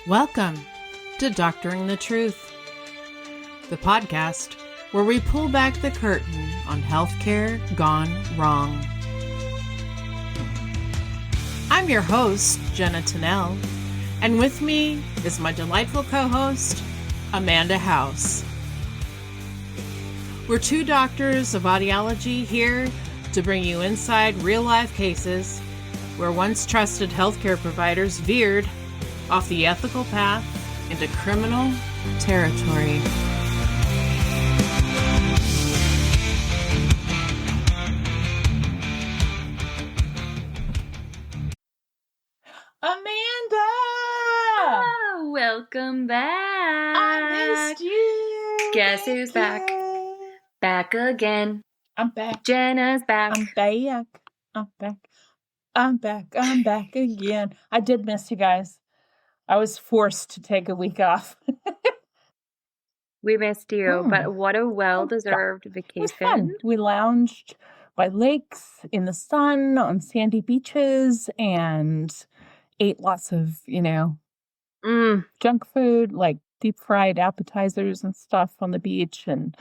Welcome to Doctoring the Truth, the podcast where we pull back the curtain on healthcare gone wrong. I'm your host, Jenna Tennell, and with me is my delightful co-host, Amanda House. We're two doctors of audiology here to bring you inside real-life cases where once trusted healthcare providers veered off the ethical path into criminal territory. Amanda! Oh, welcome back. I missed you. Guess who's back? Back again. I'm back. Jenna's back. I'm back. I'm back again. I did miss you guys. I was forced to take a week off. We missed you, but what a well-deserved vacation. It was fun. We lounged by lakes in the sun on sandy beaches and ate lots of, junk food, like deep fried appetizers and stuff on the beach and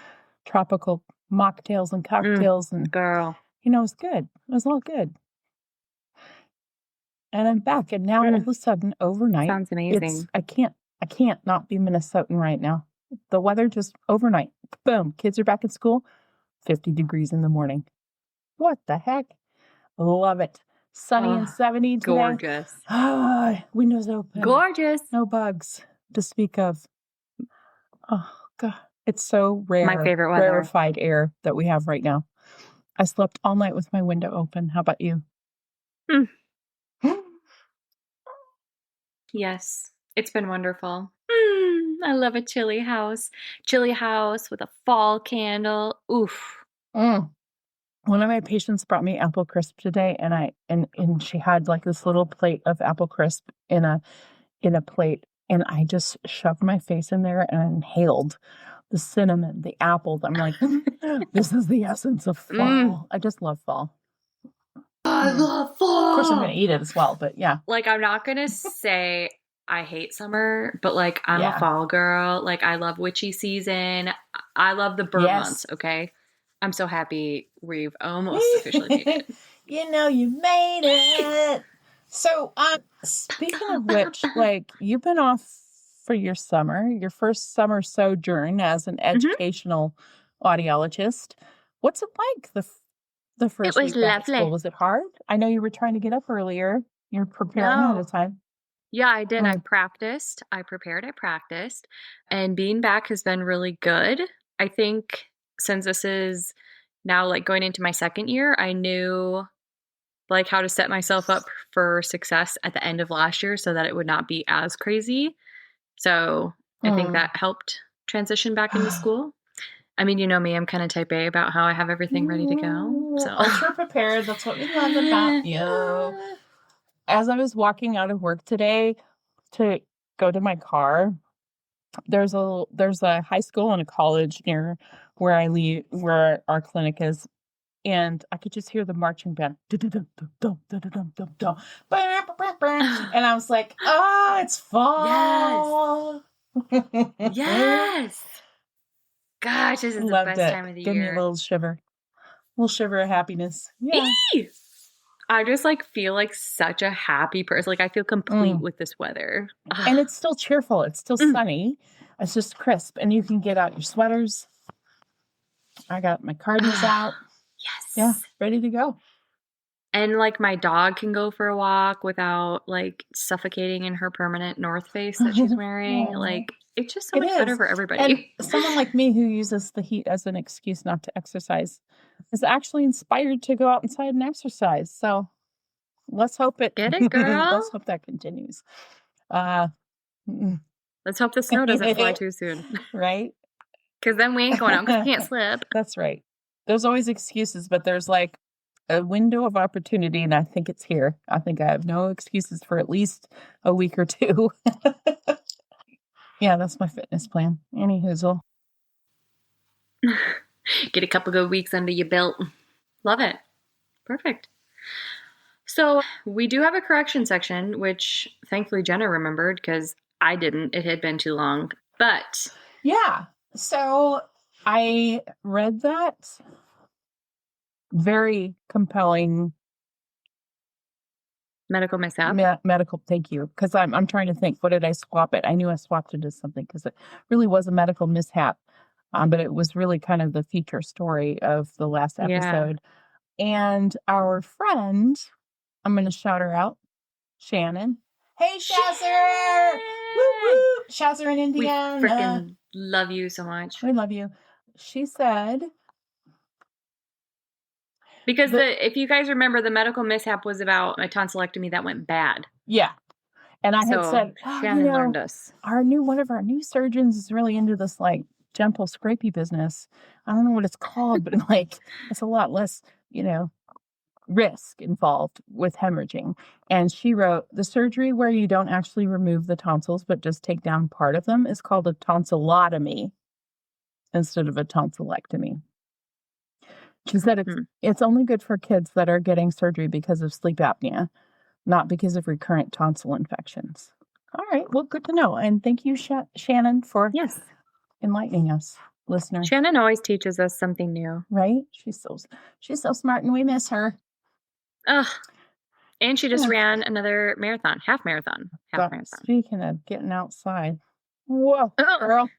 tropical mocktails and cocktails. And girl, it was good. It was all good. And I'm back. And now all of a sudden, overnight, sounds amazing. I can't not be Minnesotan right now. The weather just overnight, boom, kids are back at school, 50 degrees in the morning. What the heck? Love it. Sunny and 70 today. Gorgeous. Windows open. Gorgeous. No bugs to speak of. Oh, God. It's so rare. My favorite weather. Rarefied air that we have right now. I slept all night with my window open. How about you? Yes, it's been wonderful. I love a chilly house. Chilly house with a fall candle. Oof. One of my patients brought me apple crisp today, and she had like this little plate of apple crisp in a plate, and I just shoved my face in there and inhaled the cinnamon, the apple. I'm like, this is the essence of fall. I just love fall. I love fall. Of course, I'm going to eat it as well, but yeah. Like, I'm not going to say I hate summer, but like, I'm a fall girl. Like, I love witchy season. I love the bird months, okay? I'm so happy we've almost officially made it. You made it. So, speaking of which, like, you've been off for your summer, your first summer sojourn as an educational audiologist. What's it like, the first week back at school? Was it hard? I know you were trying to get up earlier. You're preparing ahead of time. Yeah, I did. I practiced. I prepared. I practiced. And being back has been really good. I think since this is now like going into my second year, I knew like how to set myself up for success at the end of last year so that it would not be as crazy. So I think that helped transition back into school. I mean, you know me, I'm kind of type A about how I have everything ready to go. So ultra prepared. That's what we love about you. As I was walking out of work today to go to my car, there's a high school and a college near where our clinic is, and I could just hear the marching band. And I was like, oh, it's fall. Yes. Gosh, this is the best time of the year. Give me a little shiver of happiness. Yeah. I just like feel like such a happy person. Like I feel complete with this weather. And it's still cheerful. It's still sunny. It's just crisp. And you can get out your sweaters. I got my cardigans out. Yes. Yeah, ready to go. And like my dog can go for a walk without like suffocating in her permanent North Face that she's wearing. Like it's just so much better for everybody. And someone like me who uses the heat as an excuse not to exercise is actually inspired to go out inside and exercise. So let's hope it. Get it, girl. Let's hope that continues. Let's hope the snow doesn't fly too soon. Right? Because then we ain't going out because we can't slip. That's right. There's always excuses, but there's like a window of opportunity, and I think it's here. I think I have no excuses for at least a week or two. Yeah, that's my fitness plan. Any hoozle. Get a couple good weeks under your belt. Love it. Perfect. So we do have a correction section, which thankfully Jenna remembered because I didn't. It had been too long. But yeah. So I read that very compelling medical mishap. medical. Thank you, because I'm trying to think. What did I swap it? I knew I swapped it to something because it really was a medical mishap, but it was really kind of the feature story of the last episode. And our friend, I'm going to shout her out, Shannon. Hey, Shazzer! Woo woo! Shazzer in Indiana. We freaking love you so much. We love you. She said, because if you guys remember, the medical mishap was about a tonsillectomy that went bad. Yeah. And I had said, Shannon learned us. One of our new surgeons is really into this like gentle scrapey business. I don't know what it's called, but like it's a lot less, risk involved with hemorrhaging. And she wrote, the surgery where you don't actually remove the tonsils, but just take down part of them is called a tonsillotomy instead of a tonsillectomy. She said it's only good for kids that are getting surgery because of sleep apnea, not because of recurrent tonsil infections. All right. Well, good to know. And thank you, Shannon, for enlightening us, listeners. Shannon always teaches us something new. Right? She's so smart, and we miss her. Ugh. And she just ran another half marathon. Speaking of getting outside. Whoa, girl.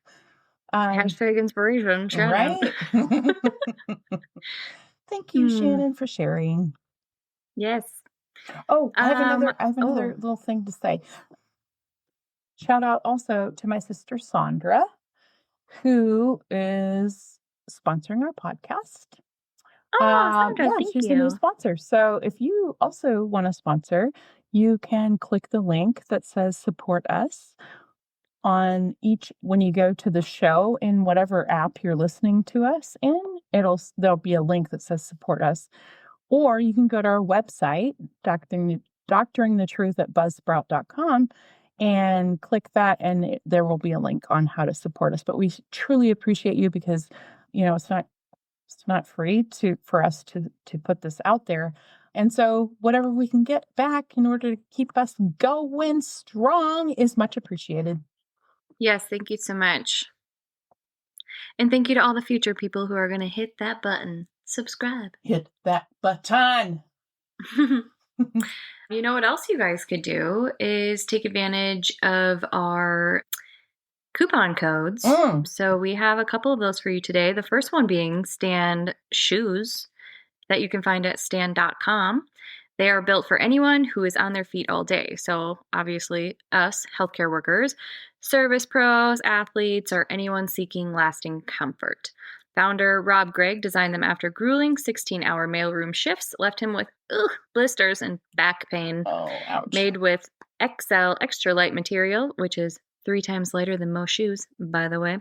Hashtag inspiration, Shannon. Right? Thank you, Shannon, for sharing. Yes. Oh, I have another little thing to say. Shout out also to my sister Sandra, who is sponsoring our podcast. Sandra, thank she's you. a new sponsor. So if you also want to sponsor, you can click the link that says support us on when you go to the show in whatever app you're listening to us in. There'll be a link that says support us, or you can go to our website, doctoringthetruth@buzzsprout.com, and click that, and there will be a link on how to support us. But we truly appreciate you because, it's not free for us to put this out there. And so whatever we can get back in order to keep us going strong is much appreciated. Yes, thank you so much. And thank you to all the future people who are going to hit that button. Subscribe. Hit that button. You know what else you guys could do is take advantage of our coupon codes. So we have a couple of those for you today. The first one being Stand shoes that you can find at stand.com. They are built for anyone who is on their feet all day. So obviously us, healthcare workers, service pros, athletes, or anyone seeking lasting comfort. Founder Rob Gregg designed them after grueling 16-hour mailroom shifts left him with blisters and back pain. Oh, ouch. Made with XL extra light material, which is 3 times lighter than most shoes, by the way,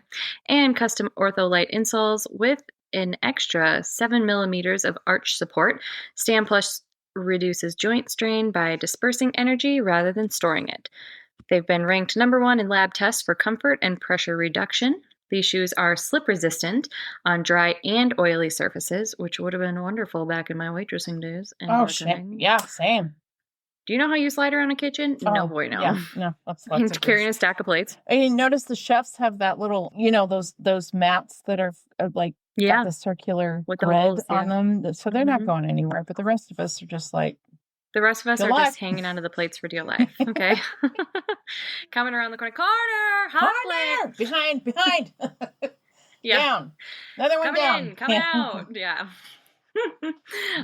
and custom ortho-light insoles with an extra 7 millimeters of arch support. Stand Plus reduces joint strain by dispersing energy rather than storing it. They've been ranked #1 in lab tests for comfort and pressure reduction. These shoes are slip resistant on dry and oily surfaces, which would have been wonderful back in my waitressing days. And shit. Yeah, same. Do you know how you slide around a kitchen? No, boy, no. Yeah, no. That's carrying a stack of plates. And you notice the chefs have that little, those mats that are like got the circular with grid the holes, on them. So they're not going anywhere. But the rest of us are just like. The rest of us are just hanging onto the plates for dear life. Okay. Coming around the corner. Carter! Hot plate! Behind! Down. Another one down. Coming out. Yeah.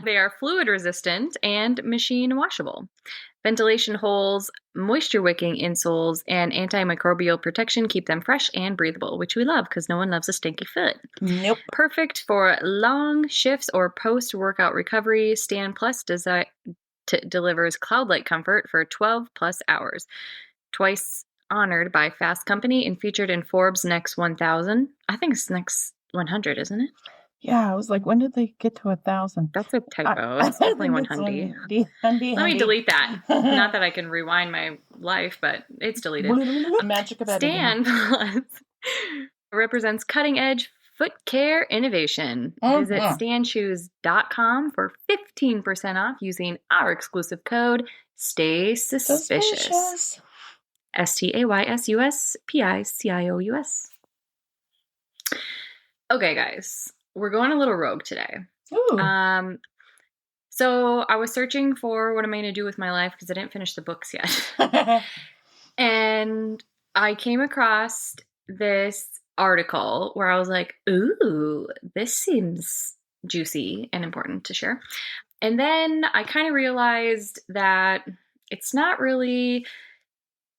They are fluid resistant and machine washable. Ventilation holes, moisture wicking insoles, and antimicrobial protection keep them fresh and breathable, which we love because no one loves a stinky foot. Nope. Perfect for long shifts or post-workout recovery. Stand Plus delivers cloud-like comfort for 12 plus hours. Twice honored by Fast Company and featured in Forbes' Next 1000. I think it's Next 100, isn't it? Yeah, I was like, when did they get to 1,000? That's a typo. It's definitely 100. Let me delete that. Not that I can rewind my life, but it's deleted. Magic of Stand Plus represents cutting-edge foot care innovation. Visit standshoes.com for 15% off using our exclusive code, Stay Suspicious. STAYSUSPICIOUS. Okay, guys, we're going a little rogue today. Ooh. So I was searching for what am I going to do with my life because I didn't finish the books yet. And I came across this article where I was like, ooh, this seems juicy and important to share. And then I kind of realized that it's not really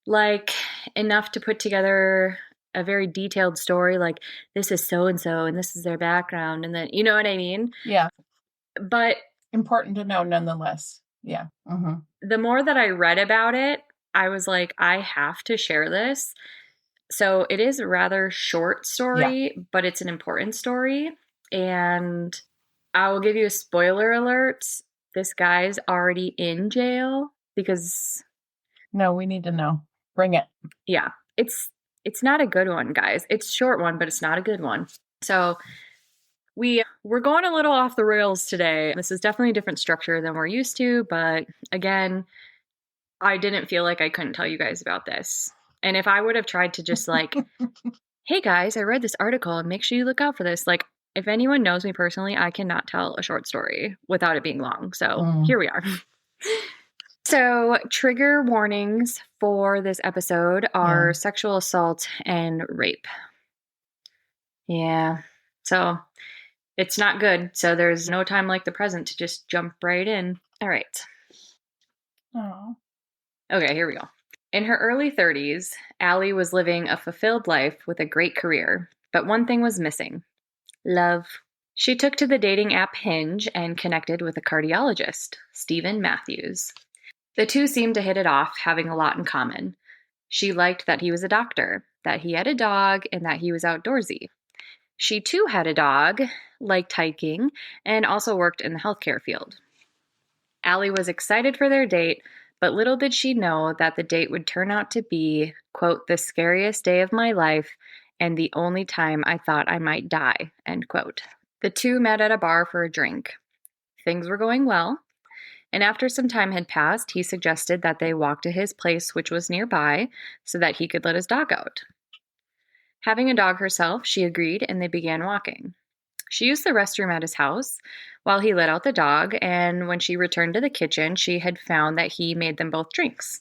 like enough to put together a very detailed story like this is so and so and this is their background and then you know what I mean? Yeah. But important to know nonetheless. Yeah. Mm-hmm. The more that I read about it, I was like, I have to share this. So it is a rather short story, but it's an important story. And I will give you a spoiler alert. This guy's already in jail because No, we need to know. Bring it. yeah, it's not a good one, guys. It's a short one, but it's not a good one. So we're going a little off the rails today. This is definitely a different structure than we're used to, but again, I didn't feel like I couldn't tell you guys about this. And if I would have tried to just like, hey guys, I read this article and make sure you look out for this. Like, if anyone knows me personally, I cannot tell a short story without it being long. So here we are. So, trigger warnings for this episode are sexual assault and rape. Yeah. So, it's not good. So, there's no time like the present to just jump right in. All right. Oh. Okay, here we go. In her early 30s, Allie was living a fulfilled life with a great career, but one thing was missing: love. She took to the dating app Hinge and connected with a cardiologist, Stephen Matthews. The two seemed to hit it off, having a lot in common. She liked that he was a doctor, that he had a dog, and that he was outdoorsy. She too had a dog, liked hiking, and also worked in the healthcare field. Allie was excited for their date, but little did she know that the date would turn out to be, quote, the scariest day of my life and the only time I thought I might die, end quote. The two met at a bar for a drink. Things were going well, and after some time had passed, he suggested that they walk to his place, which was nearby, so that he could let his dog out. Having a dog herself, she agreed, and they began walking. She used the restroom at his house while he let out the dog, and when she returned to the kitchen, she had found that he made them both drinks.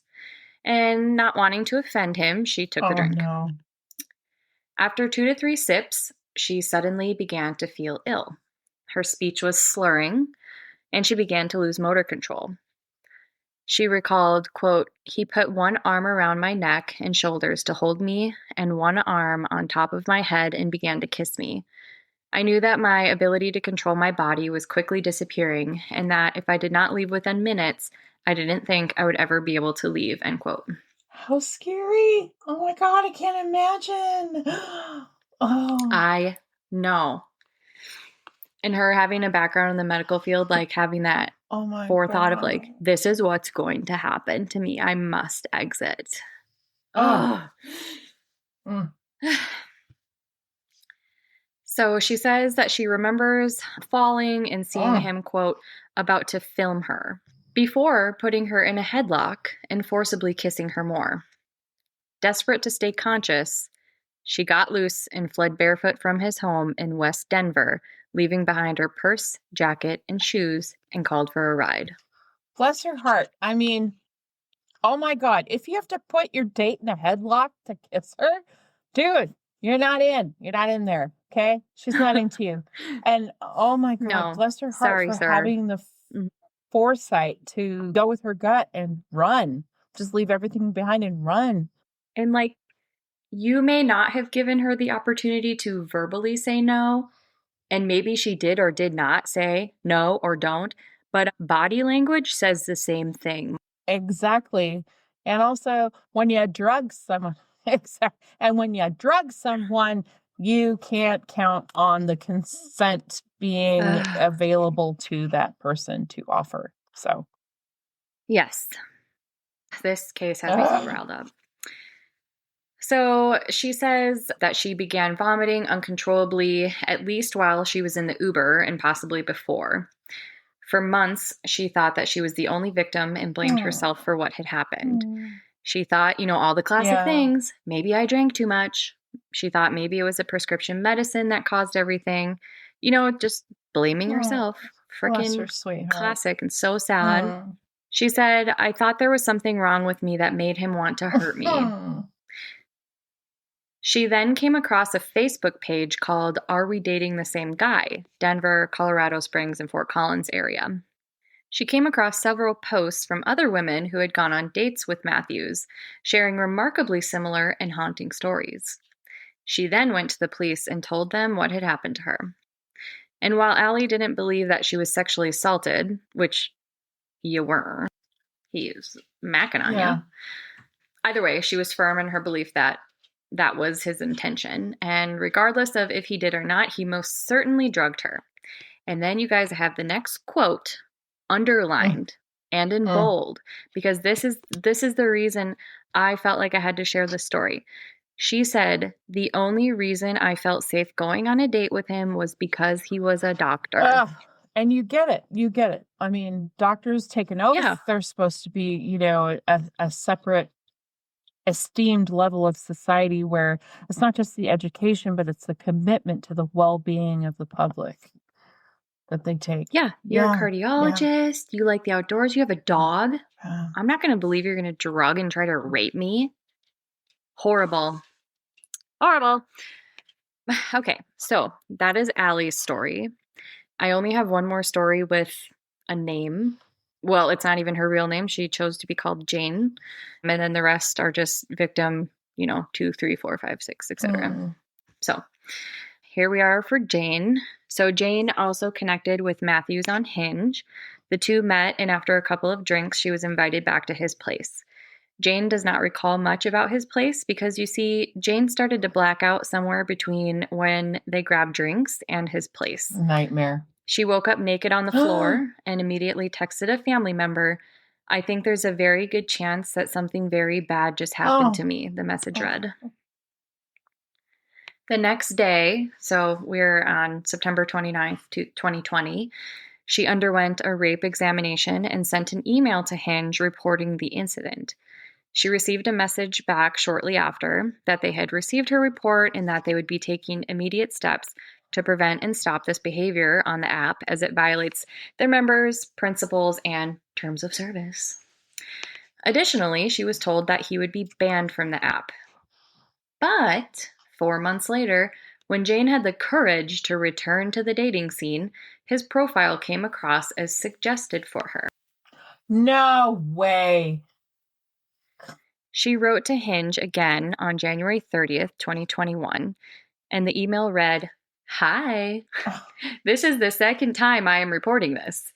And not wanting to offend him, she took the drink. No. After 2 to 3 sips, she suddenly began to feel ill. Her speech was slurring, and she began to lose motor control. She recalled, quote, he put one arm around my neck and shoulders to hold me, and one arm on top of my head and began to kiss me. I knew that my ability to control my body was quickly disappearing, and that if I did not leave within minutes, I didn't think I would ever be able to leave, end quote. How scary. Oh my God, I can't imagine. Oh. I know. And her having a background in the medical field, like having that forethought of like, this is what's going to happen to me. I must exit. Oh. So she says that she remembers falling and seeing him, quote, about to film her, before putting her in a headlock and forcibly kissing her more. Desperate to stay conscious, she got loose and fled barefoot from his home in West Denver, leaving behind her purse, jacket, and shoes, and called for a ride. Bless her heart. I mean, oh my God, if you have to put your date in a headlock to kiss her, dude, you're not in. You're not in there, okay? She's not into you. And oh my God, bless her heart for having the foresight to go with her gut and run. Just leave everything behind and run. And like, you may not have given her the opportunity to verbally say no, and maybe she did or did not say no or don't, but body language says the same thing. Exactly. And also, when you drug someone, and when you drug someone, you can't count on the consent being available to that person to offer. So, yes, this case has me so riled up. So she says that she began vomiting uncontrollably, at least while she was in the Uber and possibly before. For months, she thought that she was the only victim and blamed herself for what had happened. She thought, all the classic Yeah. things. Maybe I drank too much. She thought maybe it was a prescription medicine that caused everything. Just blaming Oh, herself. bless her Freaking sweetheart. classic and so sad. Hmm. She said, I thought there was something wrong with me that made him want to hurt me. She then came across a Facebook page called Are We Dating the Same Guy? Denver, Colorado Springs, and Fort Collins area. She came across several posts from other women who had gone on dates with Matthews, sharing remarkably similar and haunting stories. She then went to the police and told them what had happened to her. And while Allie didn't believe that she was sexually assaulted, which you were, he was macking on Yeah. you. Either way, she was firm in her belief that that was his intention. And regardless of if he did or not, he most certainly drugged her. And then you guys have the next quote underlined and in bold, because this is the reason I felt like I had to share this story. She said, the only reason I felt safe going on a date with him was because he was a doctor. And you get it. You get it. I mean, doctors take an oath. Yeah. They're supposed to be, a separate esteemed level of society where it's not just the education, but it's the commitment to the well-being of the public that they take. Yeah. You're a cardiologist. You like the outdoors. You have a dog. I'm not going to believe you're going to drug and try to rape me. Horrible. Horrible. Okay, so that is Allie's story. I only have one more story with a name. Well, it's not even her real name. She chose to be called Jane. And then the rest are just victim, 2, 3, 4, 5, 6, etc. So here we are for Jane. So Jane also connected with Matthews on Hinge. The two met, and after a couple of drinks, she was invited back to his place. Jane does not recall much about his place because, you see, Jane started to black out somewhere between when they grabbed drinks and his place. Nightmare. She woke up naked on the floor and immediately texted a family member, I think there's a very good chance that something very bad just happened to me, the message read. The next day, so we're on September 29th, 2020, she underwent a rape examination and sent an email to Hinge reporting the incident. She received a message back shortly after that they had received her report and that they would be taking immediate steps to prevent and stop this behavior on the app as it violates their members' principles and terms of service. Additionally, she was told that he would be banned from the app. But 4 months later, when Jane had the courage to return to the dating scene, his profile came across as suggested for her. No way. She wrote to Hinge again on January 30th, 2021, and the email read, Hi, this is the second time I am reporting this.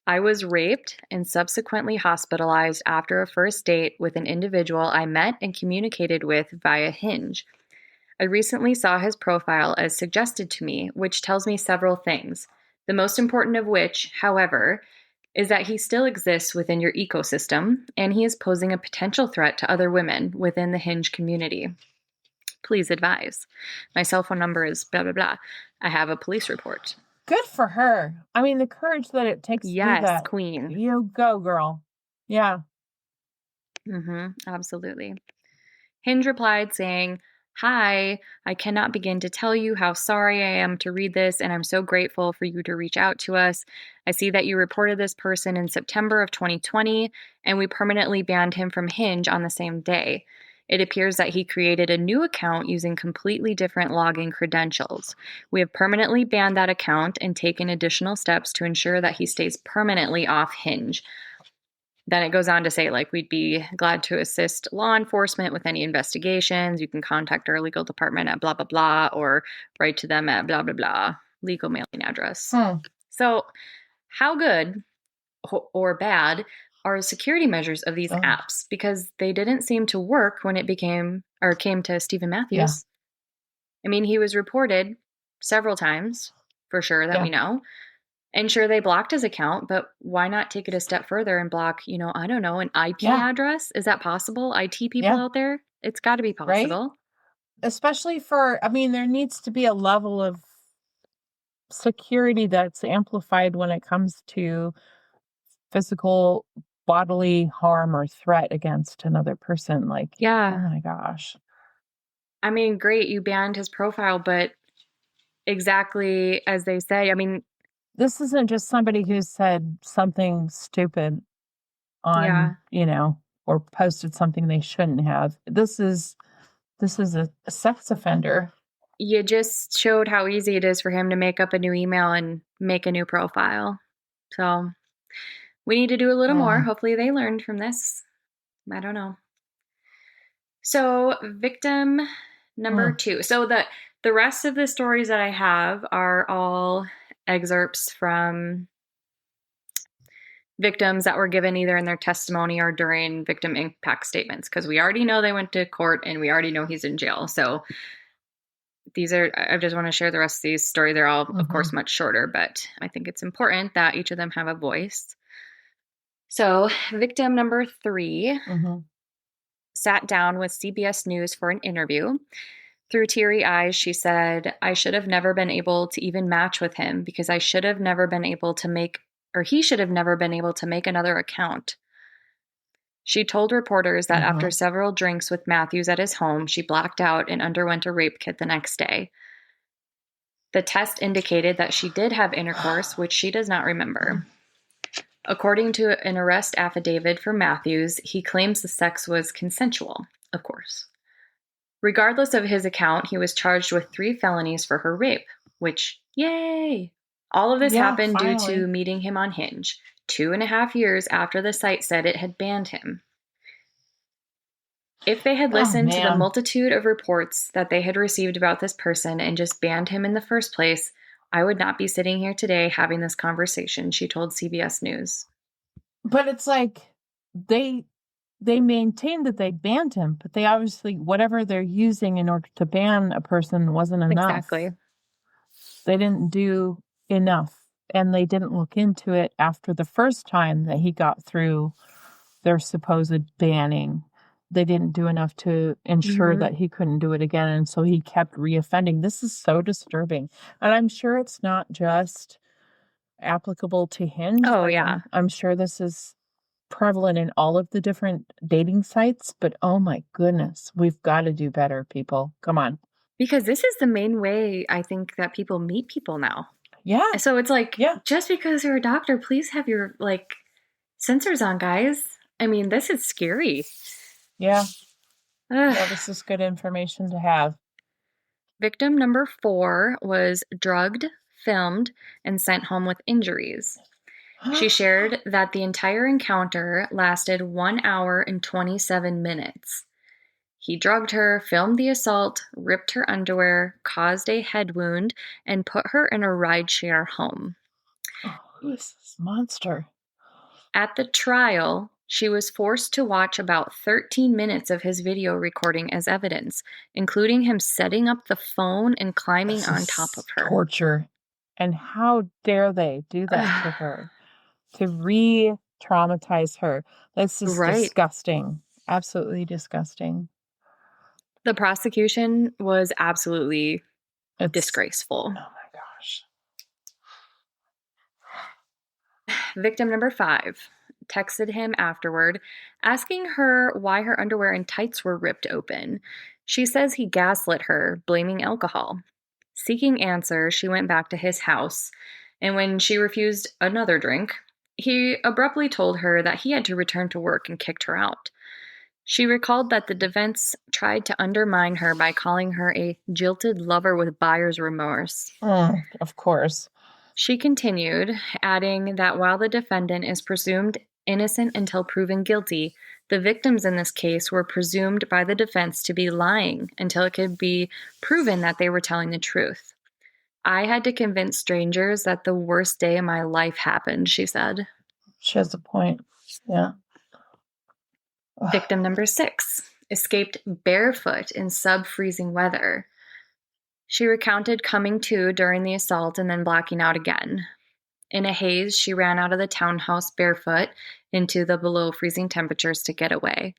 I was raped and subsequently hospitalized after a first date with an individual I met and communicated with via Hinge. I recently saw his profile as suggested to me, which tells me several things. The most important of which, however, is that he still exists within your ecosystem, and he is posing a potential threat to other women within the Hinge community. Please advise. My cell phone number is blah, blah, blah. I have a police report. Good for her. I mean, the courage that it takes to do that. Yes, queen. You go, girl. Yeah. Absolutely. Hinge replied saying, Hi, I cannot begin to tell you how sorry I am to read this, and I'm so grateful for you to reach out to us. I see that you reported this person in September of 2020, and we permanently banned him from Hinge on the same day. It appears that he created a new account using completely different login credentials. We have permanently banned that account and taken additional steps to ensure that he stays permanently off Hinge. Then it goes on to say, we'd be glad to assist law enforcement with any investigations. You can contact our legal department at blah, blah, blah, or write to them at blah, blah, blah, legal mailing address. So how good or bad are security measures of these apps? Because they didn't seem to work when it came to Stephen Matthews. Yeah. I mean, he was reported several times, for sure, that we know. And sure, they blocked his account, but why not take it a step further and block, I don't know, an IP address? Is that possible? IT people out there? It's got to be possible. Right? Especially there needs to be a level of security that's amplified when it comes to physical bodily harm or threat against another person. Like, oh Yeah. my gosh. I mean, great, you banned his profile, but exactly as they say, I mean, This isn't just somebody who said something stupid on, yeah, or posted something they shouldn't have. This is a sex offender. you just showed how easy it is for him to make up a new email and make a new profile. So we need to do a little more. Oh. Hopefully they learned from this. I don't know. So victim number Mm. 2. So the rest of the stories that I have are all excerpts from victims that were given either in their testimony or during victim impact statements, because we already know they went to court and we already know he's in jail. So I just want to share the rest of these stories. They're all, of course, much shorter, but I think it's important that each of them have a voice. So, victim number 3 sat down with CBS News for an interview. Through teary eyes, she said, "I should have never been able to even match with him because I should have never been able to make, or he should have never been able to make another account." She told reporters that after several drinks with Matthews at his home, she blacked out and underwent a rape kit the next day. The test indicated that she did have intercourse, which she does not remember. According to an arrest affidavit from Matthews, he claims the sex was consensual, of course. Regardless of his account, he was charged with 3 felonies for her rape, which, yay! All of this Yeah, happened due finally. to meeting him on Hinge, 2.5 years after the site said it had banned him. If they had listened to the multitude of reports that they had received about this person and just banned him in the first place, I would not be sitting here today having this conversation, she told CBS News. But it's like they maintained that they banned him, but they obviously, whatever they're using in order to ban a person wasn't enough. Exactly. They didn't do enough, and they didn't look into it after the first time that he got through their supposed banning. They didn't do enough to ensure that he couldn't do it again, and so he kept reoffending. This is so disturbing, and I'm sure it's not just applicable to Hinge. Oh, yeah. I'm sure this is prevalent in all of the different dating sites, but oh my goodness, we've got to do better, people. Come on. Because this is the main way I think that people meet people now. Yeah. So it's like, Yeah. just because you're a doctor, please have your sensors on, guys. I mean, this is scary. Yeah. Ugh. Well, this is good information to have. Victim number 4 was drugged, filmed, and sent home with injuries. She shared that the entire encounter lasted 1 hour and 27 minutes. He drugged her, filmed the assault, ripped her underwear, caused a head wound, and put her in a rideshare home. Oh, who is this monster? At the trial, she was forced to watch about 13 minutes of his video recording as evidence, including him setting up the phone and climbing on top of her. Torture. And how dare they do that to her? To re-traumatize her. This is disgusting. Absolutely disgusting. The prosecution was absolutely disgraceful. Oh my gosh. Victim number 5 texted him afterward, asking her why her underwear and tights were ripped open. She says he gaslit her, blaming alcohol. Seeking answers, she went back to his house, and when she refused another drink, he abruptly told her that he had to return to work and kicked her out. She recalled that the defense tried to undermine her by calling her a jilted lover with buyer's remorse. Of course. She continued, adding that while the defendant is presumed innocent until proven guilty, the victims in this case were presumed by the defense to be lying until it could be proven that they were telling the truth. I had to convince strangers that the worst day of my life happened, she said. She has a point. Yeah. Victim number 6 escaped barefoot in sub-freezing weather. She recounted coming to during the assault and then blacking out again. In a haze, she ran out of the townhouse barefoot into the below freezing temperatures to get away.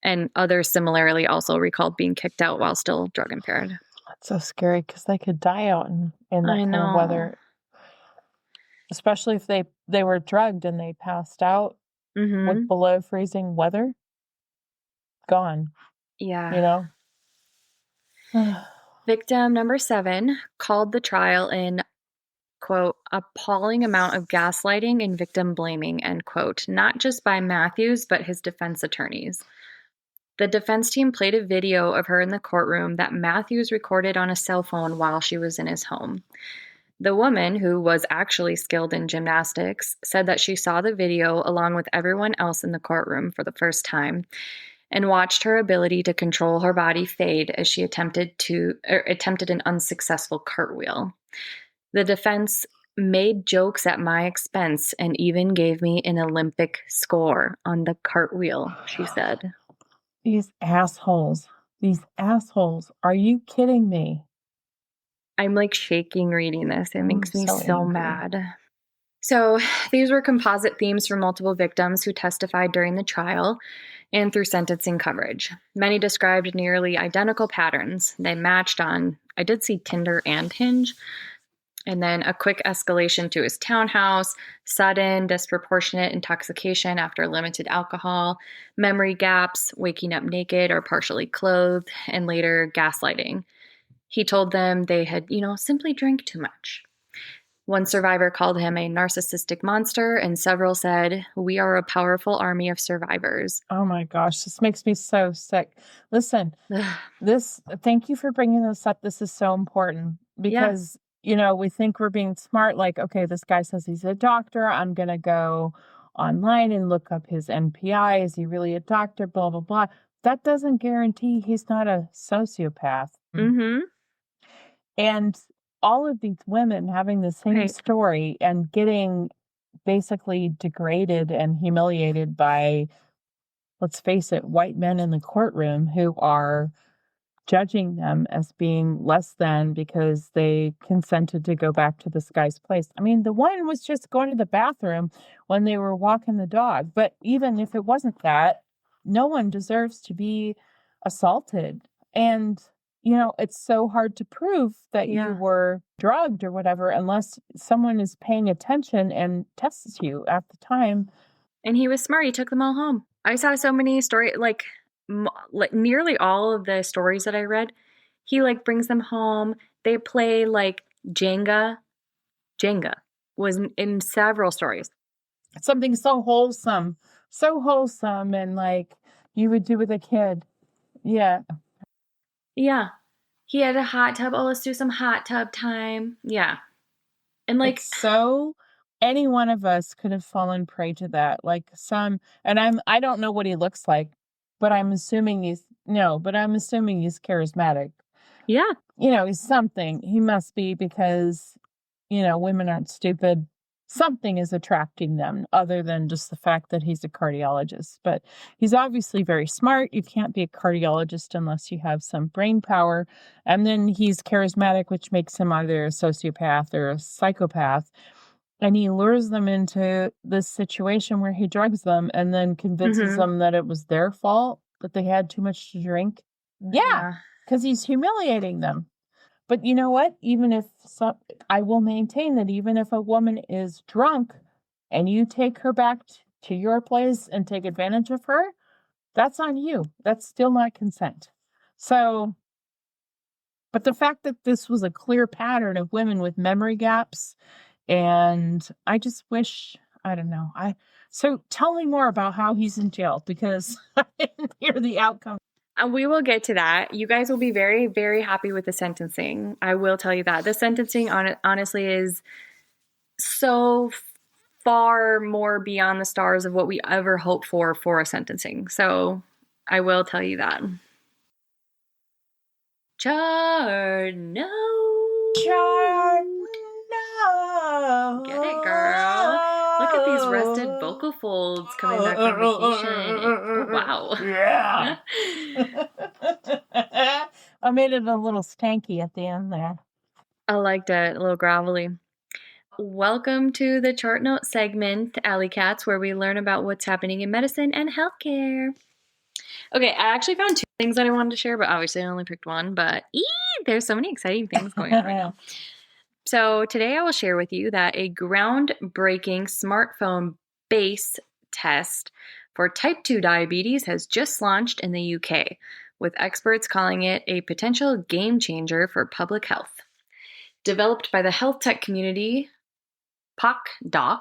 And others similarly also recalled being kicked out while still drug impaired. That's so scary because they could die out in that kind of weather. Especially if they were drugged and they passed out. with below freezing weather, gone, Yeah. Victim number 7 called the trial an, quote, appalling amount of gaslighting and victim blaming, end quote, not just by Matthews, but his defense attorneys. The defense team played a video of her in the courtroom that Matthews recorded on a cell phone while she was in his home. The woman, who was actually skilled in gymnastics, said that she saw the video along with everyone else in the courtroom for the first time and watched her ability to control her body fade as she attempted an unsuccessful cartwheel. The defense made jokes at my expense and even gave me an Olympic score on the cartwheel, she said. These assholes. Are you kidding me? I'm like shaking reading this. It makes me so angry. mad. So these were composite themes for multiple victims who testified during the trial and through sentencing coverage. Many described nearly identical patterns. They matched on, I did see Tinder and Hinge, and then a quick escalation to his townhouse, sudden, disproportionate intoxication after limited alcohol, memory gaps, waking up naked or partially clothed, and later gaslighting. He told them they had, simply drank too much. One survivor called him a narcissistic monster, and several said, "We are a powerful army of survivors." Oh my gosh, this makes me so sick. Listen, thank you for bringing this up. This is so important because, we think we're being smart. Like, okay, this guy says he's a doctor. I'm going to go online and look up his NPI. Is he really a doctor? Blah, blah, blah. That doesn't guarantee he's not a sociopath. Mm-hmm. And all of these women having the same story and getting basically degraded and humiliated by, let's face it, white men in the courtroom who are judging them as being less than because they consented to go back to this guy's place. I mean, the one was just going to the bathroom when they were walking the dog. But even if it wasn't that, no one deserves to be assaulted. And, it's so hard to prove that you were drugged or whatever unless someone is paying attention and tests you at the time. And he was smart. He took them all home. I saw so many stories, like nearly all of the stories that I read, he brings them home. They play Jenga. Jenga was in several stories. Something so wholesome and you would do with a kid. Yeah. Yeah. He had a hot tub. Oh, let's do some hot tub time. Yeah. And so any one of us could have fallen prey to that. I don't know what he looks like, but I'm assuming he's charismatic. Yeah. He's something. He must be because, women aren't stupid. Something is attracting them other than just the fact that he's a cardiologist. But he's obviously very smart. You can't be a cardiologist unless you have some brain power. And then he's charismatic, which makes him either a sociopath or a psychopath. And he lures them into this situation where he drugs them and then convinces them that it was their fault, that they had too much to drink. Yeah, because he's humiliating them. But you know what? I will maintain that even if a woman is drunk and you take her back to your place and take advantage of her, that's on you. That's still not consent. So, but the fact that this was a clear pattern of women with memory gaps, and I just wish, I don't know. So tell me more about how he's in jail because I didn't hear the outcome. We will get to that. You guys will be very, very happy with the sentencing. I will tell you that. The sentencing, honestly, is so far more beyond the stars of what we ever hoped for a sentencing. So I will tell you that. Charno. Get it, girl. Look at these rested vocal folds coming back from vacation. Oh, wow. Yeah. I made it a little stanky at the end there. I liked it, a little gravelly. Welcome to the Chart Note segment, Alley Cats, where we learn about what's happening in medicine and healthcare. Okay, I actually found 2 things that I wanted to share, but obviously I only picked one. But there's so many exciting things going on right now. So today I will share with you that a groundbreaking smartphone base test for type 2 diabetes has just launched in the UK, with experts calling it a potential game changer for public health. Developed by the health tech community PocDoc,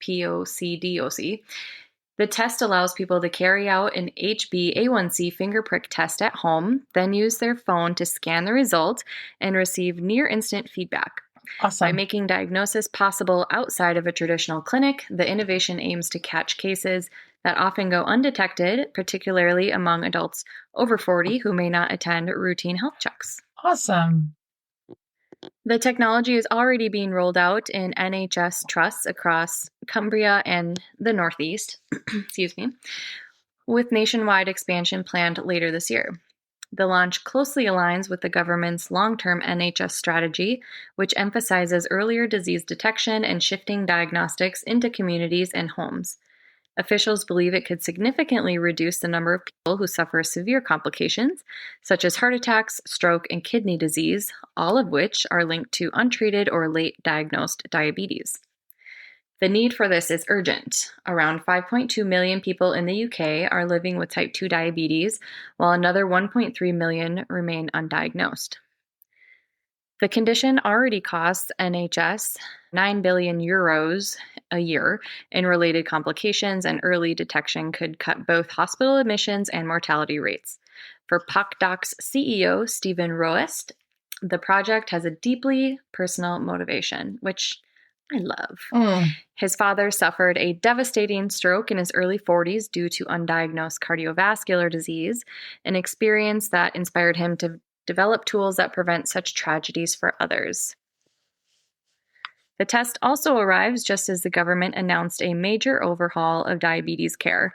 PocDoc, the test allows people to carry out an HbA1c finger prick test at home, then use their phone to scan the result and receive near instant feedback. Awesome. By making diagnosis possible outside of a traditional clinic, the innovation aims to catch cases that often go undetected, particularly among adults over 40 who may not attend routine health checks. Awesome. The technology is already being rolled out in NHS trusts across Cumbria and the Northeast, excuse me, with nationwide expansion planned later this year. The launch closely aligns with the government's long-term NHS strategy, which emphasizes earlier disease detection and shifting diagnostics into communities and homes. Officials believe it could significantly reduce the number of people who suffer severe complications, such as heart attacks, stroke, and kidney disease, all of which are linked to untreated or late diagnosed diabetes. The need for this is urgent. Around 5.2 million people in the UK are living with type 2 diabetes, while another 1.3 million remain undiagnosed. The condition already costs NHS 9 billion euros a year in related complications, and early detection could cut both hospital admissions and mortality rates. For PocDoc's CEO, Stephen Roest, the project has a deeply personal motivation, which I love. His father suffered a devastating stroke in his early 40s due to undiagnosed cardiovascular disease, an experience that inspired him to develop tools that prevent such tragedies for others. The test also arrives just as the government announced a major overhaul of diabetes care.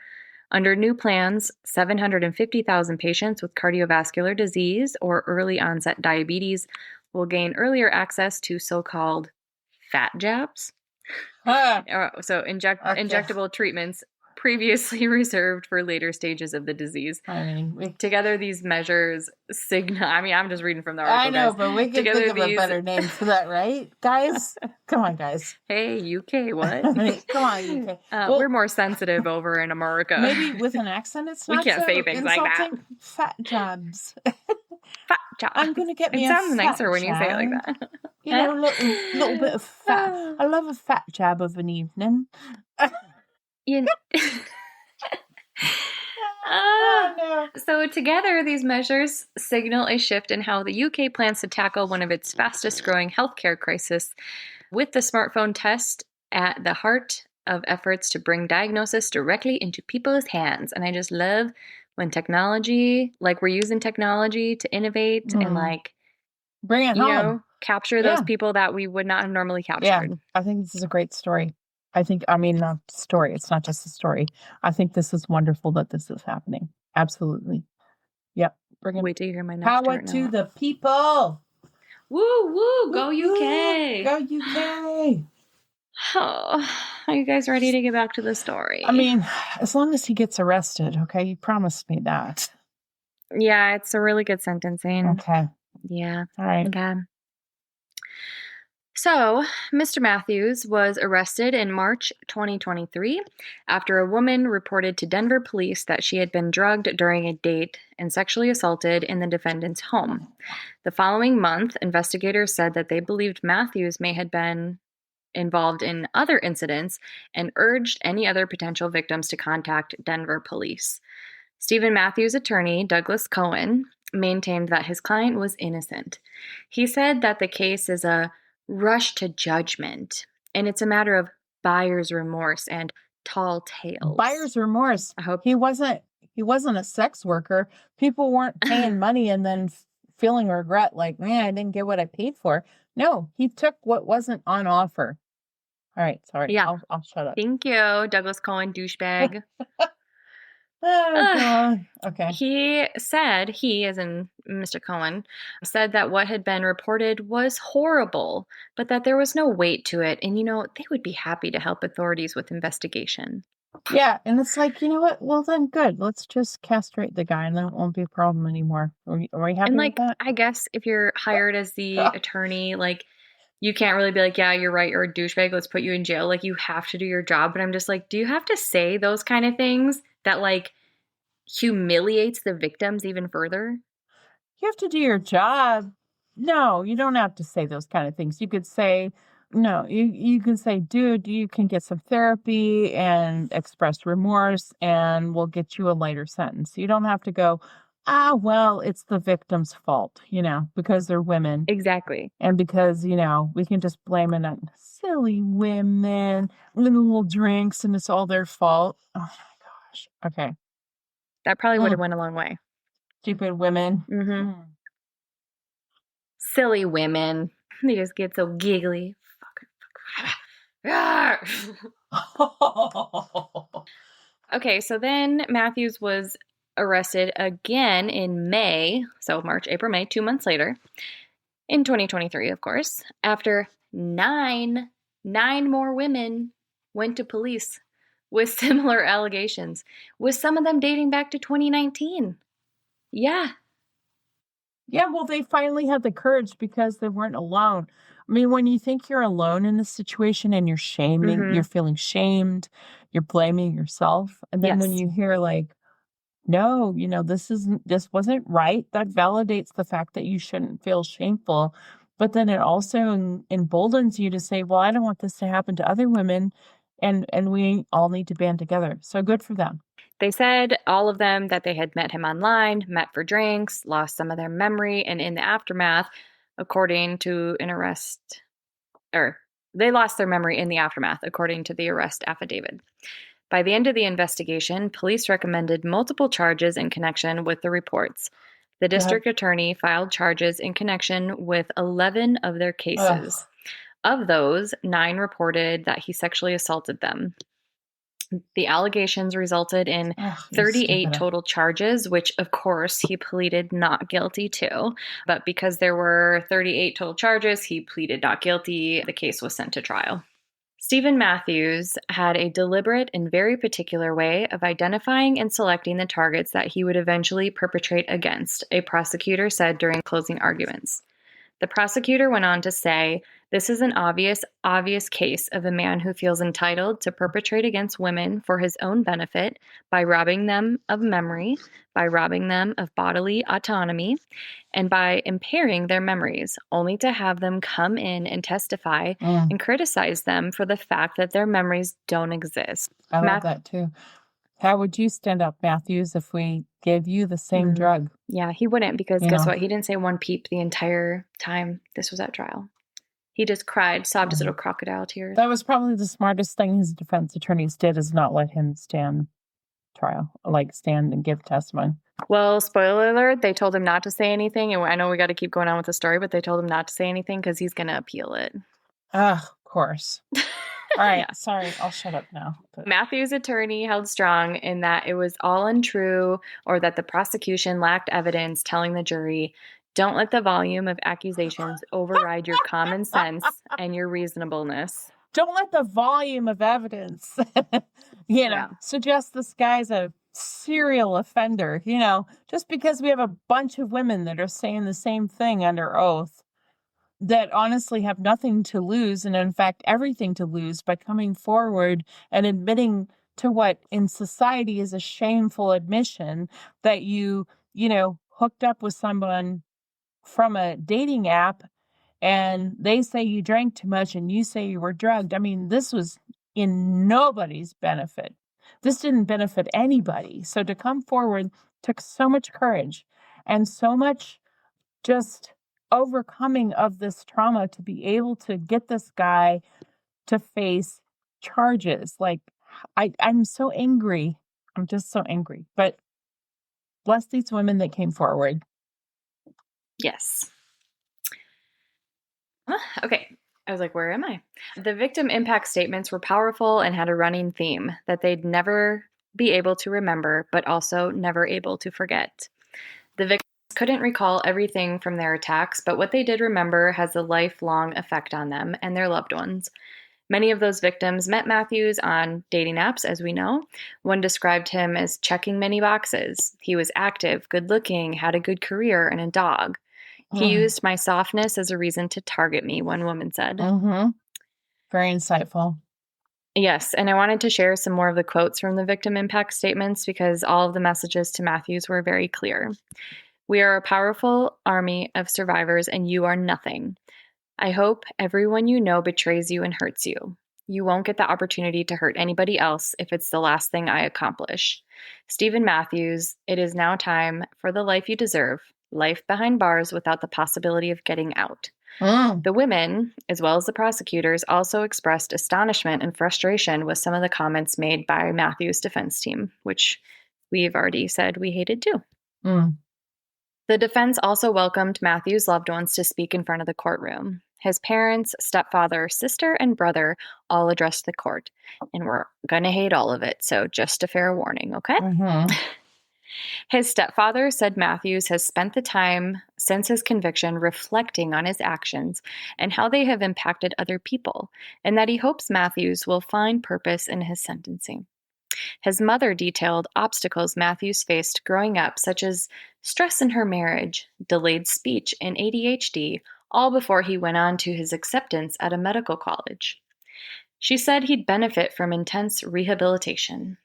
Under new plans, 750,000 patients with cardiovascular disease or early onset diabetes will gain earlier access to so-called fat jabs. Injectable treatments previously reserved for later stages of the disease. Together, these measures signal. I'm just reading from the article. I know, but we can think of a better name for that, right, guys? Come on, guys. Hey, UK, what? Come on, UK. We're more sensitive over in America. Maybe with an accent, it's not we can't so say things insulting. like that. Fat jabs. Fat jab. I'm going to get me it a sounds fat nicer when jab. you say it like that. You know, a little bit of fat. I love a fat jab of an evening. So together, these measures signal a shift in how the UK plans to tackle one of its fastest growing healthcare crises, with the smartphone test at the heart of efforts to bring diagnosis directly into people's hands. And I just love when technology, like we're using technology to innovate and like bring it home, capture those people that we would not have normally captured. Yeah, I think this is a great story. Not story. It's not just a story. I think this is wonderful that this is happening. Absolutely. Yep. Wait till you hear my next power to the people. Woo, woo, go UK. Go UK. Oh, are you guys ready to get back to the story? As long as he gets arrested, okay? You promised me that. Yeah, it's a really good sentencing. Okay. Yeah. All right. Okay. So, Mr. Matthews was arrested in March 2023 after a woman reported to Denver police that she had been drugged during a date and sexually assaulted in the defendant's home. The following month, investigators said that they believed Matthews may have been involved in other incidents and urged any other potential victims to contact Denver police. Stephen Matthews' attorney, Douglas Cohen, maintained that his client was innocent. He said that the case is a rush to judgment, and it's a matter of buyer's remorse and tall tales. Buyer's remorse. I hope he wasn't a sex worker. People weren't paying money and then feeling regret, like, man, I didn't get what I paid for. No, he took what wasn't on offer. All right, sorry. Yeah. I'll shut up. Thank you, Douglas Cohen, douchebag. God. Okay. He, as in Mr. Cohen, said that what had been reported was horrible, but that there was no weight to it. And, they would be happy to help authorities with investigation. Yeah. And it's like, you know what? Well, then good. Let's just castrate the guy and then it won't be a problem anymore. Are we happy with that? I guess if you're hired as the attorney, you can't really be like, yeah, you're right, you're a douchebag, let's put you in jail. Like, you have to do your job. But I'm just like, do you have to say those kind of things that like humiliates the victims even further? You have to do your job. No, you don't have to say those kind of things. You could say, no, you can say, dude, you can get some therapy and express remorse, and we'll get you a lighter sentence. You don't have to go, well, it's the victim's fault, because they're women. Exactly. And because, we can just blame it on silly women with little drinks and it's all their fault. Oh my gosh. Okay. That probably would have went a long way. Stupid women. Mm-hmm. Silly women. They just get so giggly. Okay, so then Matthews was arrested again in May, so March, April, May, 2 months later, in 2023, of course, after nine more women went to police with similar allegations, with some of them dating back to 2019. Yeah. Yeah, well, they finally had the courage because they weren't alone. I mean, when you think you're alone in this situation and you're you're feeling shamed, you're blaming yourself. And then when Yes. you hear like, no, this wasn't right, that validates the fact that you shouldn't feel shameful. But then it also emboldens you to say, well, I don't want this to happen to other women. And we all need to band together. So good for them. They said, all of them, that they had met him online, met for drinks, lost some of their memory, and in the aftermath, according to an arrest, or they lost their memory in the aftermath, according to the arrest affidavit. By the end of the investigation, police recommended multiple charges in connection with the reports. The district attorney filed charges in connection with 11 of their cases. Of those, 9 reported that he sexually assaulted them. The allegations resulted in 38 total charges, which of course he pleaded not guilty to. But because there were 38 total charges, he pleaded not guilty. The case was sent to trial. Stephen Matthews had a deliberate and very particular way of identifying and selecting the targets that he would eventually perpetrate against, a prosecutor said during closing arguments. The prosecutor went on to say, this is an obvious case of a man who feels entitled to perpetrate against women for his own benefit by robbing them of memory, by robbing them of bodily autonomy, and by impairing their memories, only to have them come in and testify and criticize them for the fact that their memories don't exist. I love that too. How would you stand up, Matthews, if we gave you the same drug? Yeah, he wouldn't, because guess what? He didn't say one peep the entire time this was at trial. He just cried, sobbed his little crocodile tears. That was probably the smartest thing his defense attorneys did, is not let him stand trial, like stand and give testimony. Well, spoiler alert, they told him not to say anything. And I know we got to keep going on with the story, but they told him not to say anything because he's going to appeal it. Of course. All right. Yeah. Sorry, I'll shut up now. Matthew's attorney held strong in that it was all untrue, or that the prosecution lacked evidence, telling the jury, don't let the volume of accusations override your common sense and your reasonableness. Don't let the volume of evidence, suggest this guy's a serial offender. Just because we have a bunch of women that are saying the same thing under oath, that honestly have nothing to lose, and in fact everything to lose, by coming forward and admitting to what in society is a shameful admission, that you hooked up with someone from a dating app and they say you drank too much and you say you were drugged. I mean, this was in nobody's benefit. This didn't benefit anybody. So to come forward took so much courage and so much just overcoming of this trauma to be able to get this guy to face charges. Like, I'm so angry. I'm just so angry. But bless these women that came forward. Yes. Okay. I was like, where am I? The victim impact statements were powerful and had a running theme that they'd never be able to remember, but also never able to forget. The victims couldn't recall everything from their attacks, but what they did remember has a lifelong effect on them and their loved ones. Many of those victims met Matthews on dating apps, as we know. One described him as checking many boxes. He was active, good-looking, had a good career, and a dog. He used my softness as a reason to target me, one woman said. Very insightful. Yes, and I wanted to share some more of the quotes from the victim impact statements because all of the messages to Matthews were very clear. We are a powerful army of survivors, and you are nothing. I hope everyone you know betrays you and hurts you. You won't get the opportunity to hurt anybody else if it's the last thing I accomplish. Stephen Matthews, it is now time for the life you deserve, life behind bars without the possibility of getting out. The women, as well as the prosecutors, also expressed astonishment and frustration with some of the comments made by Matthews' defense team, which we've already said we hated too. The defense also welcomed Matthews' loved ones to speak in front of the courtroom. His parents, stepfather, sister, and brother all addressed the court, and we're going to hate all of it, so just a fair warning, okay? His stepfather said Matthews has spent the time since his conviction reflecting on his actions and how they have impacted other people, and that he hopes Matthews will find purpose in his sentencing. His mother detailed obstacles Matthews faced growing up, such as stress in her marriage, delayed speech, and ADHD, all before he went on to his acceptance at a medical college. She said he'd benefit from intense rehabilitation.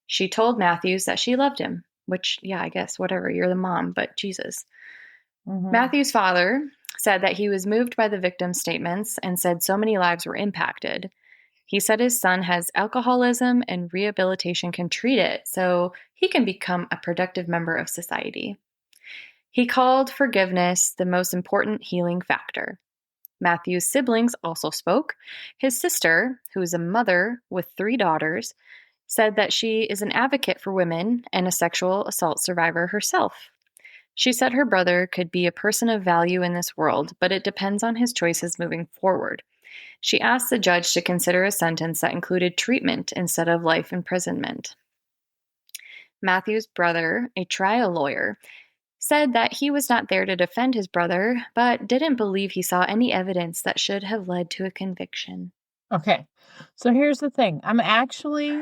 She told Matthews that she loved him, which, yeah, I guess, whatever, you're the mom, but Jesus. Matthews' father said that he was moved by the victim's statements and said so many lives were impacted. He said his son has alcoholism and rehabilitation can treat it so he can become a productive member of society. He called forgiveness the most important healing factor. Matthew's siblings also spoke. His sister, who is a mother with 3 daughters, said that she is an advocate for women and a sexual assault survivor herself. She said her brother could be a person of value in this world, but it depends on his choices moving forward. She asked the judge to consider a sentence that included treatment instead of life imprisonment. Matthew's brother, a trial lawyer, said that he was not there to defend his brother, but didn't believe he saw any evidence that should have led to a conviction. Okay, so here's the thing. I'm actually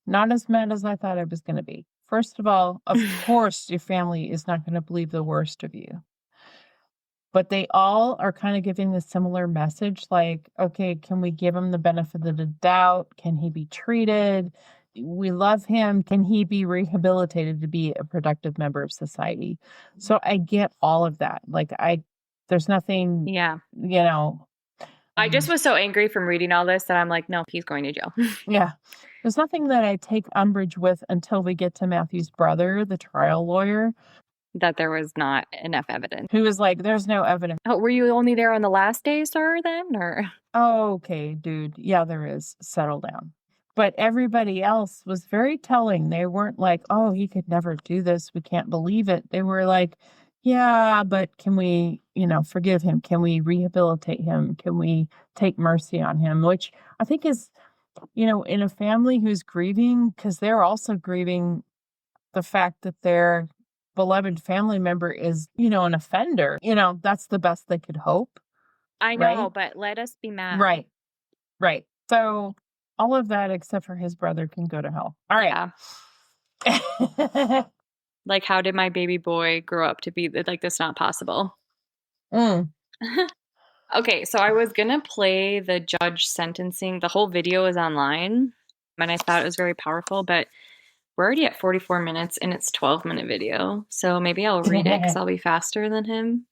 not as mad as I thought I was going to be. First of all, of course, your family is not going to believe the worst of you. But they all are kind of giving the similar message, like, okay, can we give him the benefit of the doubt? Can he be treated? We love him. Can he be rehabilitated to be a productive member of society? So I get all of that. Like, there's nothing, Yeah. you know. I just was so angry from reading all this that I'm like, no, he's going to jail. Yeah. There's nothing that I take umbrage with until we get to Matthew's brother, the trial lawyer, that there was not enough evidence. who was like, there's no evidence. Oh, were you only there on the last day, sir, then? Or Oh, okay, dude. Yeah, there is. Settle down. But everybody else was very telling. They weren't like, oh, he could never do this. We can't believe it. They were like, yeah, but can we, forgive him? Can we rehabilitate him? Can we take mercy on him? Which I think is, in a family who's grieving, because they're also grieving the fact that their beloved family member is, an offender. That's the best they could hope. I know, right? but let us be mad. Right. So all of that except for his brother can go to hell. All right. Yeah. Like, how did my baby boy grow up to be like this? Not possible. Okay, so I was gonna play the judge sentencing. The whole video is online, and I thought it was very powerful, but we're already at 44 minutes and it's 12-minute video. So maybe I'll read it because I'll be faster than him.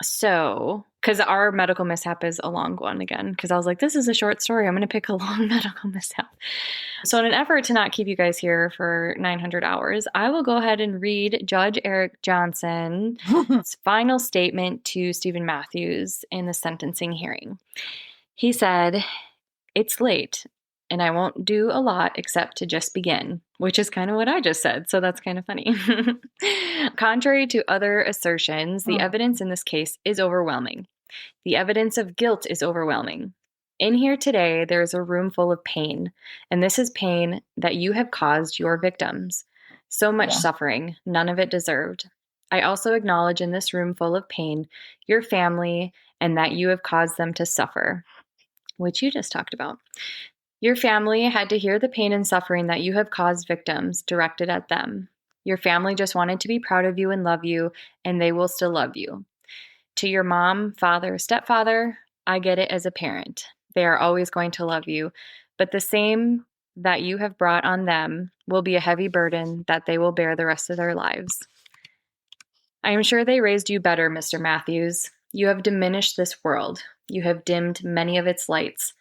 So, because our medical mishap is a long one again, because I was like, this is a short story. I'm going to pick a long medical mishap. So, in an effort to not keep you guys here for 900 hours, I will go ahead and read Judge Eric Johnson's final statement to Stephen Matthews in the sentencing hearing. He said, "It's late, and I won't do a lot except to just begin," which is kind of what I just said, so that's kind of funny. Contrary to other assertions, the evidence in this case is overwhelming. The evidence of guilt is overwhelming. In here today, there is a room full of pain, and this is pain that you have caused your victims. So much suffering, none of it deserved. I also acknowledge in this room full of pain, your family, and that you have caused them to suffer, which you just talked about. Your family had to hear the pain and suffering that you have caused victims directed at them. Your family just wanted to be proud of you and love you, and they will still love you. To your mom, father, stepfather, I get it as a parent. They are always going to love you, but the same that you have brought on them will be a heavy burden that they will bear the rest of their lives. I am sure they raised you better, Mr. Matthews. You have diminished this world. You have dimmed many of its lights.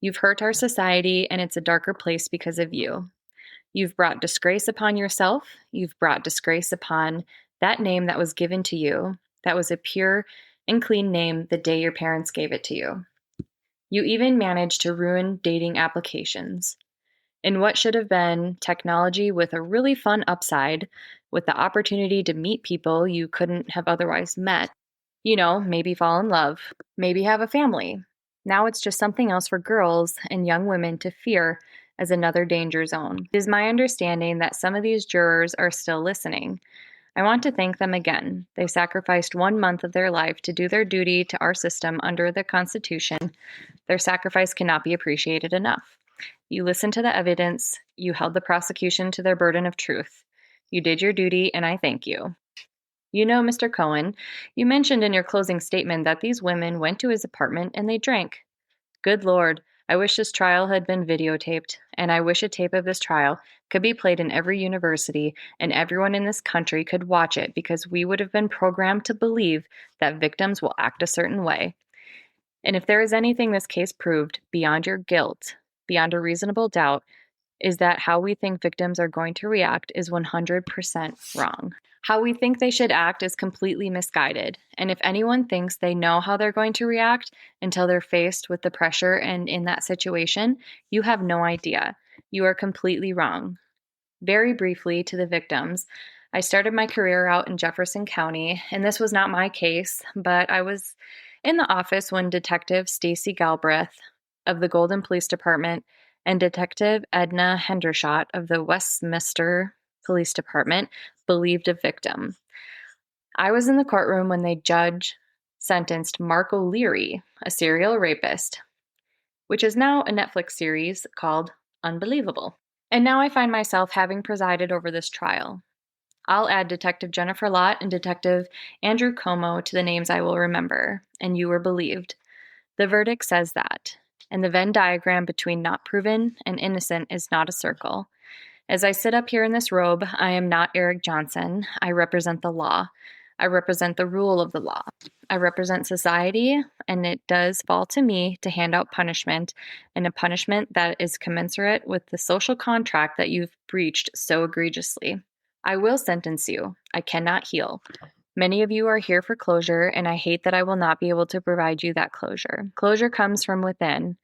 You've hurt our society, and it's a darker place because of you. You've brought disgrace upon yourself. You've brought disgrace upon that name that was given to you. That was a pure and clean name the day your parents gave it to you. You even managed to ruin dating applications. In what should have been technology with a really fun upside, with the opportunity to meet people you couldn't have otherwise met, maybe fall in love, maybe have a family. Now it's just something else for girls and young women to fear as another danger zone. It is my understanding that some of these jurors are still listening. I want to thank them again. They sacrificed 1 month of their life to do their duty to our system under the Constitution. Their sacrifice cannot be appreciated enough. You listened to the evidence. You held the prosecution to their burden of truth. You did your duty, and I thank you. Mr. Cohen, you mentioned in your closing statement that these women went to his apartment and they drank. Good Lord, I wish this trial had been videotaped, and I wish a tape of this trial could be played in every university and everyone in this country could watch it, because we would have been programmed to believe that victims will act a certain way. And if there is anything this case proved beyond your guilt, beyond a reasonable doubt, is that how we think victims are going to react is 100% wrong. How we think they should act is completely misguided. And if anyone thinks they know how they're going to react until they're faced with the pressure and in that situation, you have no idea. You are completely wrong. Very briefly to the victims, I started my career out in Jefferson County, and this was not my case, but I was in the office when Detective Stacy Galbraith of the Golden Police Department and Detective Edna Hendershot of the Westminster Police Department believed a victim. I was in the courtroom when the judge sentenced Mark O'Leary, a serial rapist, which is now a Netflix series called Unbelievable. And now I find myself having presided over this trial. I'll add Detective Jennifer Lott and Detective Andrew Como to the names I will remember, and you were believed. The verdict says that, and the Venn diagram between not proven and innocent is not a circle. As I sit up here in this robe, I am not Eric Johnson. I represent the law. I represent the rule of the law. I represent society, and it does fall to me to hand out punishment, and a punishment that is commensurate with the social contract that you've breached so egregiously. I will sentence you. I cannot heal. Many of you are here for closure, and I hate that I will not be able to provide you that closure. Closure comes from within.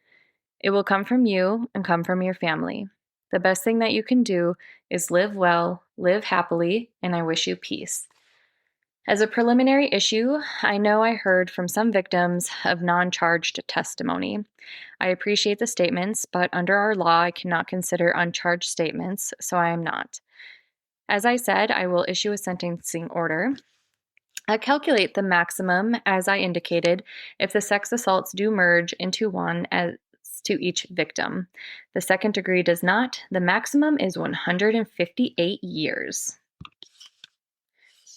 It will come from you and come from your family. The best thing that you can do is live well, live happily, and I wish you peace. As a preliminary issue, I know I heard from some victims of non-charged testimony. I appreciate the statements, but under our law, I cannot consider uncharged statements, so I am not. As I said, I will issue a sentencing order. I calculate the maximum, as I indicated, if the sex assaults do merge into one as to each victim. The second degree does not. The maximum is 158 years.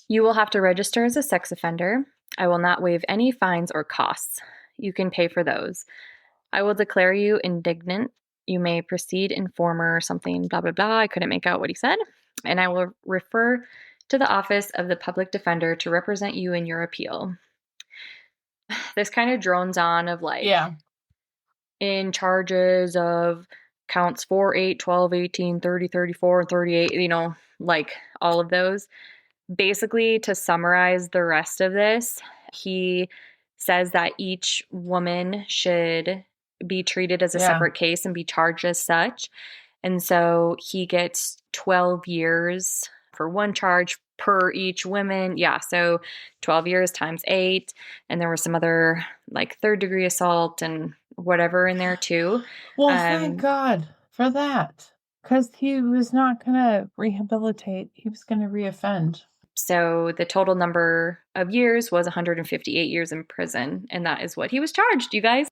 You will have to register as a sex offender. I will not waive any fines or costs. You can pay for those. I will declare you indignant. You may proceed in former something, blah, blah, blah. I couldn't make out what he said. And I will refer to the Office of the Public Defender to represent you in your appeal. This kind of drones on of in charges of counts 4, 8, 12, 18, 30, 34, 38, all of those. Basically, to summarize the rest of this, he says that each woman should be treated as a separate case and be charged as such. And so he gets 12 years for one charge per each woman. Yeah, so 12 years times 8. And there was some other third degree assault and whatever in there too. Well, thank God for that. Because he was not going to rehabilitate. He was going to reoffend. So the total number of years was 158 years in prison. And that is what he was charged, you guys.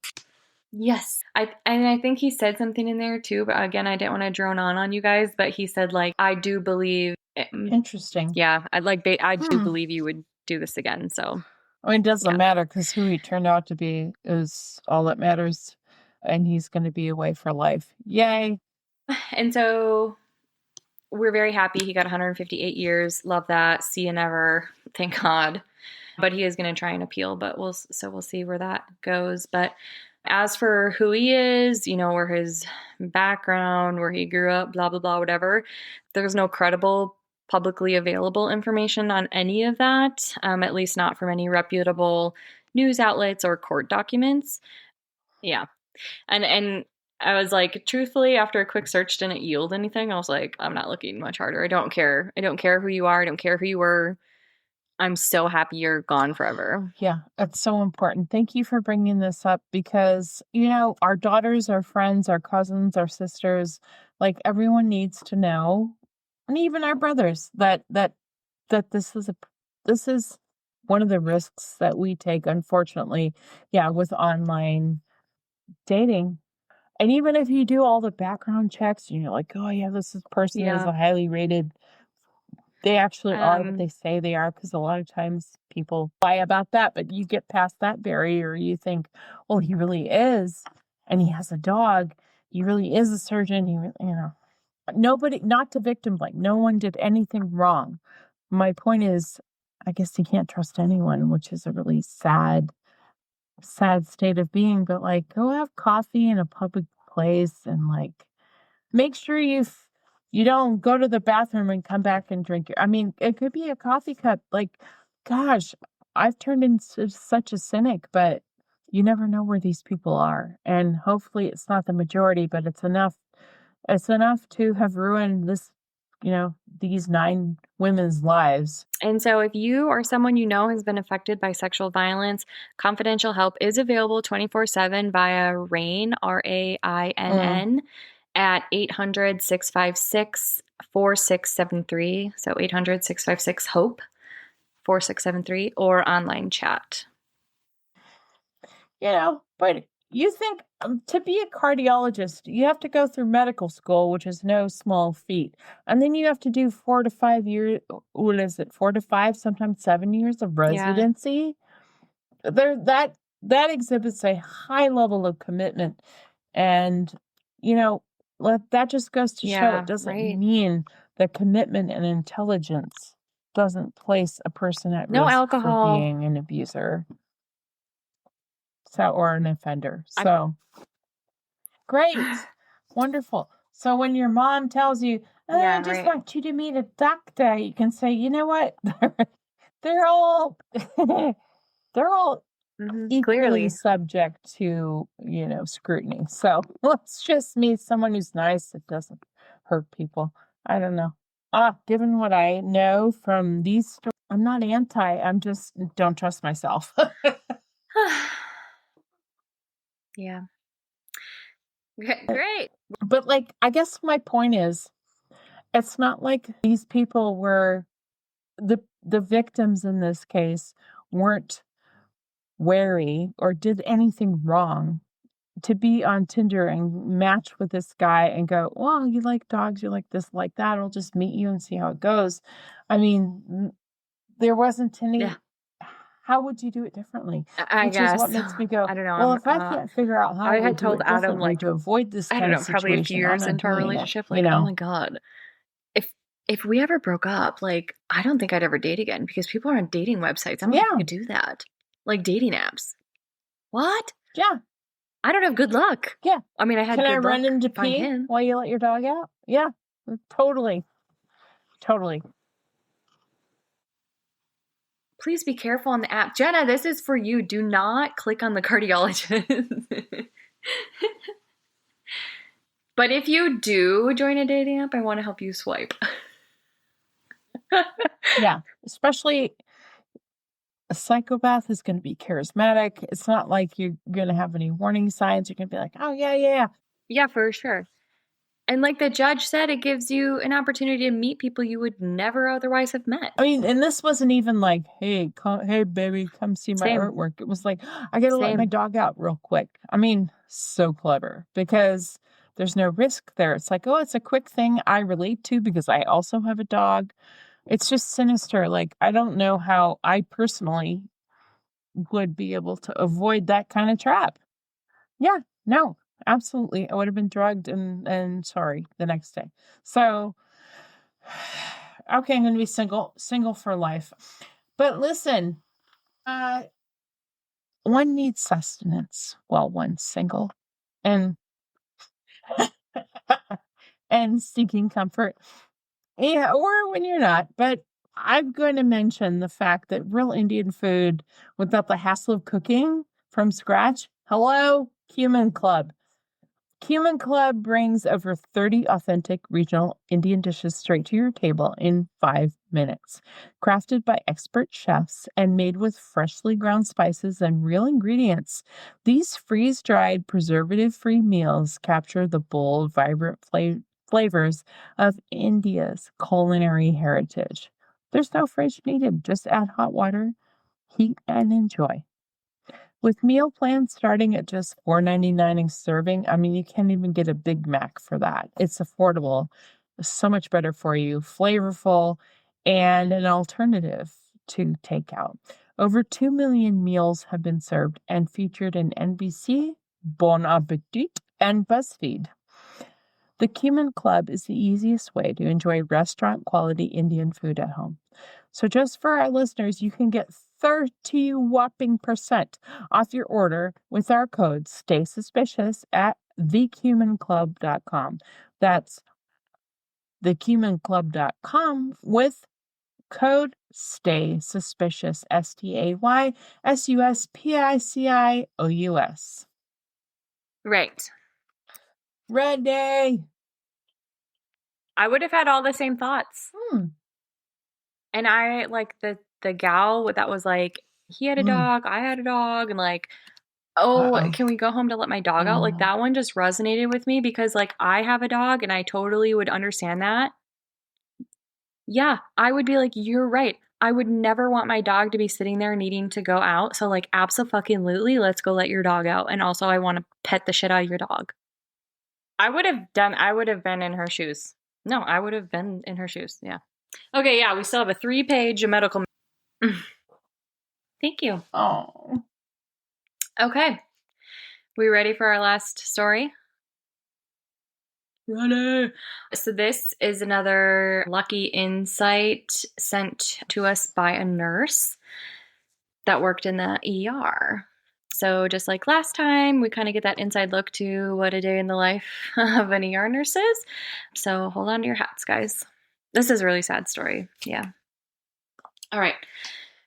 Yes. I think he said something in there too, but again, I didn't want to drone on you guys, but he said I do believe Interesting. Yeah, I do Hmm. believe you would do this again. So I mean, it doesn't yeah. matter because who he turned out to be is all that matters. And he's going to be away for life. Yay. And so we're very happy. He got 158 years. Love that. See you never. Thank God. But he is going to try and appeal. But we'll see where that goes. But as for who he is, where his background, where he grew up, blah blah blah, whatever. There's no credible, publicly available information on any of that. At least not from any reputable news outlets or court documents. Yeah, and I was like, truthfully, after a quick search didn't yield anything. I was like, I'm not looking much harder. I don't care. I don't care who you are. I don't care who you were. I'm so happy you're gone forever. Yeah, that's so important. Thank you for bringing this up because, our daughters, our friends, our cousins, our sisters, like everyone needs to know, and even our brothers, that this is one of the risks that we take, unfortunately, yeah, with online dating. And even if you do all the background checks and you're like, oh yeah, this person is Yeah. a highly rated, they actually are what they say they are, because a lot of times people lie about that, but you get past that barrier, you think, well, he really is, and he has a dog, he really is a surgeon, nobody, not to victim blame, no one did anything wrong. My point is, I guess you can't trust anyone, which is a really sad state of being, but like, go have coffee in a public place and like make sure you don't go to the bathroom and come back and drink I mean, it could be a coffee cup. Like, gosh, I've turned into such a cynic, but you never know where these people are. And hopefully it's not the majority, but it's enough to have ruined these 9 women's lives. And so, if you or someone you know has been affected by sexual violence, confidential help is available 24/7 via RAINN, RAINN, at 800 656 4673. So 800 656 HOPE 4673, or online chat. But you think to be a cardiologist, you have to go through medical school, which is no small feat. And then you have to do 4 to 5 years, what is it, 4 to 5, sometimes 7 years of residency. That exhibits a high level of commitment. And, that just goes to show it doesn't mean that commitment and intelligence doesn't place a person at No risk alcohol. for being an abuser. Or an offender. So great. Wonderful. So when your mom tells you, I just want you to meet a doctor, you can say, you know what? they're all equally Clearly subject to, scrutiny. So let's just meet someone who's nice that doesn't hurt people. I don't know. Given what I know from these stories, I'm not I'm just don't trust myself. Yeah. Great. But like, I guess my point is, it's not like these people were the victims in this case weren't wary or did anything wrong to be on Tinder and match with this guy and go, well, you like dogs, you like this, like that. I'll just meet you and see how it goes. I mean, there wasn't any. Yeah. How would you do it differently? I guess. Is what makes me go, I don't know. Well, if I can't figure out how I had to told do it Adam, like, to avoid this I kind don't of know, probably a few situation, years I'm not into our doing it, relationship, like, oh my God, if we ever broke up, like, I don't think I'd ever date again, because people are on dating websites. I don't think I could do that. Like, dating apps. What? Yeah. I don't have good luck. Yeah. I mean, I had Can good I run luck into on pee him. while you let your dog out? Yeah. Totally. Please be careful on the app. Jenna, this is for you. Do not click on the cardiologist. But if you do join a dating app, I want to help you swipe. Yeah. Especially a psychopath is going to be charismatic. It's not like you're going to have any warning signs. You're going to be like, oh, yeah. Yeah, for sure. And like the judge said, it gives you an opportunity to meet people you would never otherwise have met. I mean, and this wasn't even like, hey, baby, come see my artwork. It was like, I got to let my dog out real quick. I mean, so clever, because There's no risk there. It's like, oh, it's a quick thing I relate to because I also have a dog. It's just sinister. Like, I don't know how I personally would be able to avoid that kind of trap. Yeah, no, absolutely. I would have been drugged and sorry the next day. So, okay, I'm going to be single for life. But listen, one needs sustenance while one's single and and seeking comfort. Yeah, or when you're not. But I'm going to mention the fact that real Indian food without the hassle of cooking from scratch. Hello, Cumin Club. Cumin Club brings over 30 authentic regional Indian dishes straight to your table in 5 minutes. Crafted by expert chefs and made with freshly ground spices and real ingredients, these freeze dried, preservative free meals capture the bold, vibrant flavors of India's culinary heritage. There's no fridge needed, just add hot water, heat, and enjoy. With meal plans starting at just $4.99 a serving, I mean, you can't even get a Big Mac for that. It's affordable, so much better for you, flavorful, and an alternative to takeout. Over 2 million meals have been served and featured in NBC, Bon Appetit, and BuzzFeed. The Cumin Club is the easiest way to enjoy restaurant quality Indian food at home. So just for our listeners, you can get 30 whopping percent off your order with our code Stay Suspicious at thecuminclub.com. That's thecuminclub.com with code Stay Suspicious, STAYSUSPICIOUS. Right. Ready. I would have had all the same thoughts. And I like the gal that was like, he had a dog, I had a dog, and like, oh, can we go home to let my dog out? Like that one just resonated with me because like I have a dog and I totally would understand that. Yeah, I would be like, you're right. I would never want my dog to be sitting there needing to go out. So like abso-fucking-lutely, let's go let your dog out. And also I want to pet the shit out of your dog. I would have been in her shoes. No, I would have been in her shoes. Yeah. Okay, yeah, we still have a 3-page medical. Thank you. Oh. Okay. We ready for our last story? Ready. So this is another lucky insight sent to us by a nurse that worked in the ER. So just like last time, we kind of get that inside look to what a day in the life of an ER nurse is. So hold on to your hats, guys. This is a really sad story. Yeah. All right.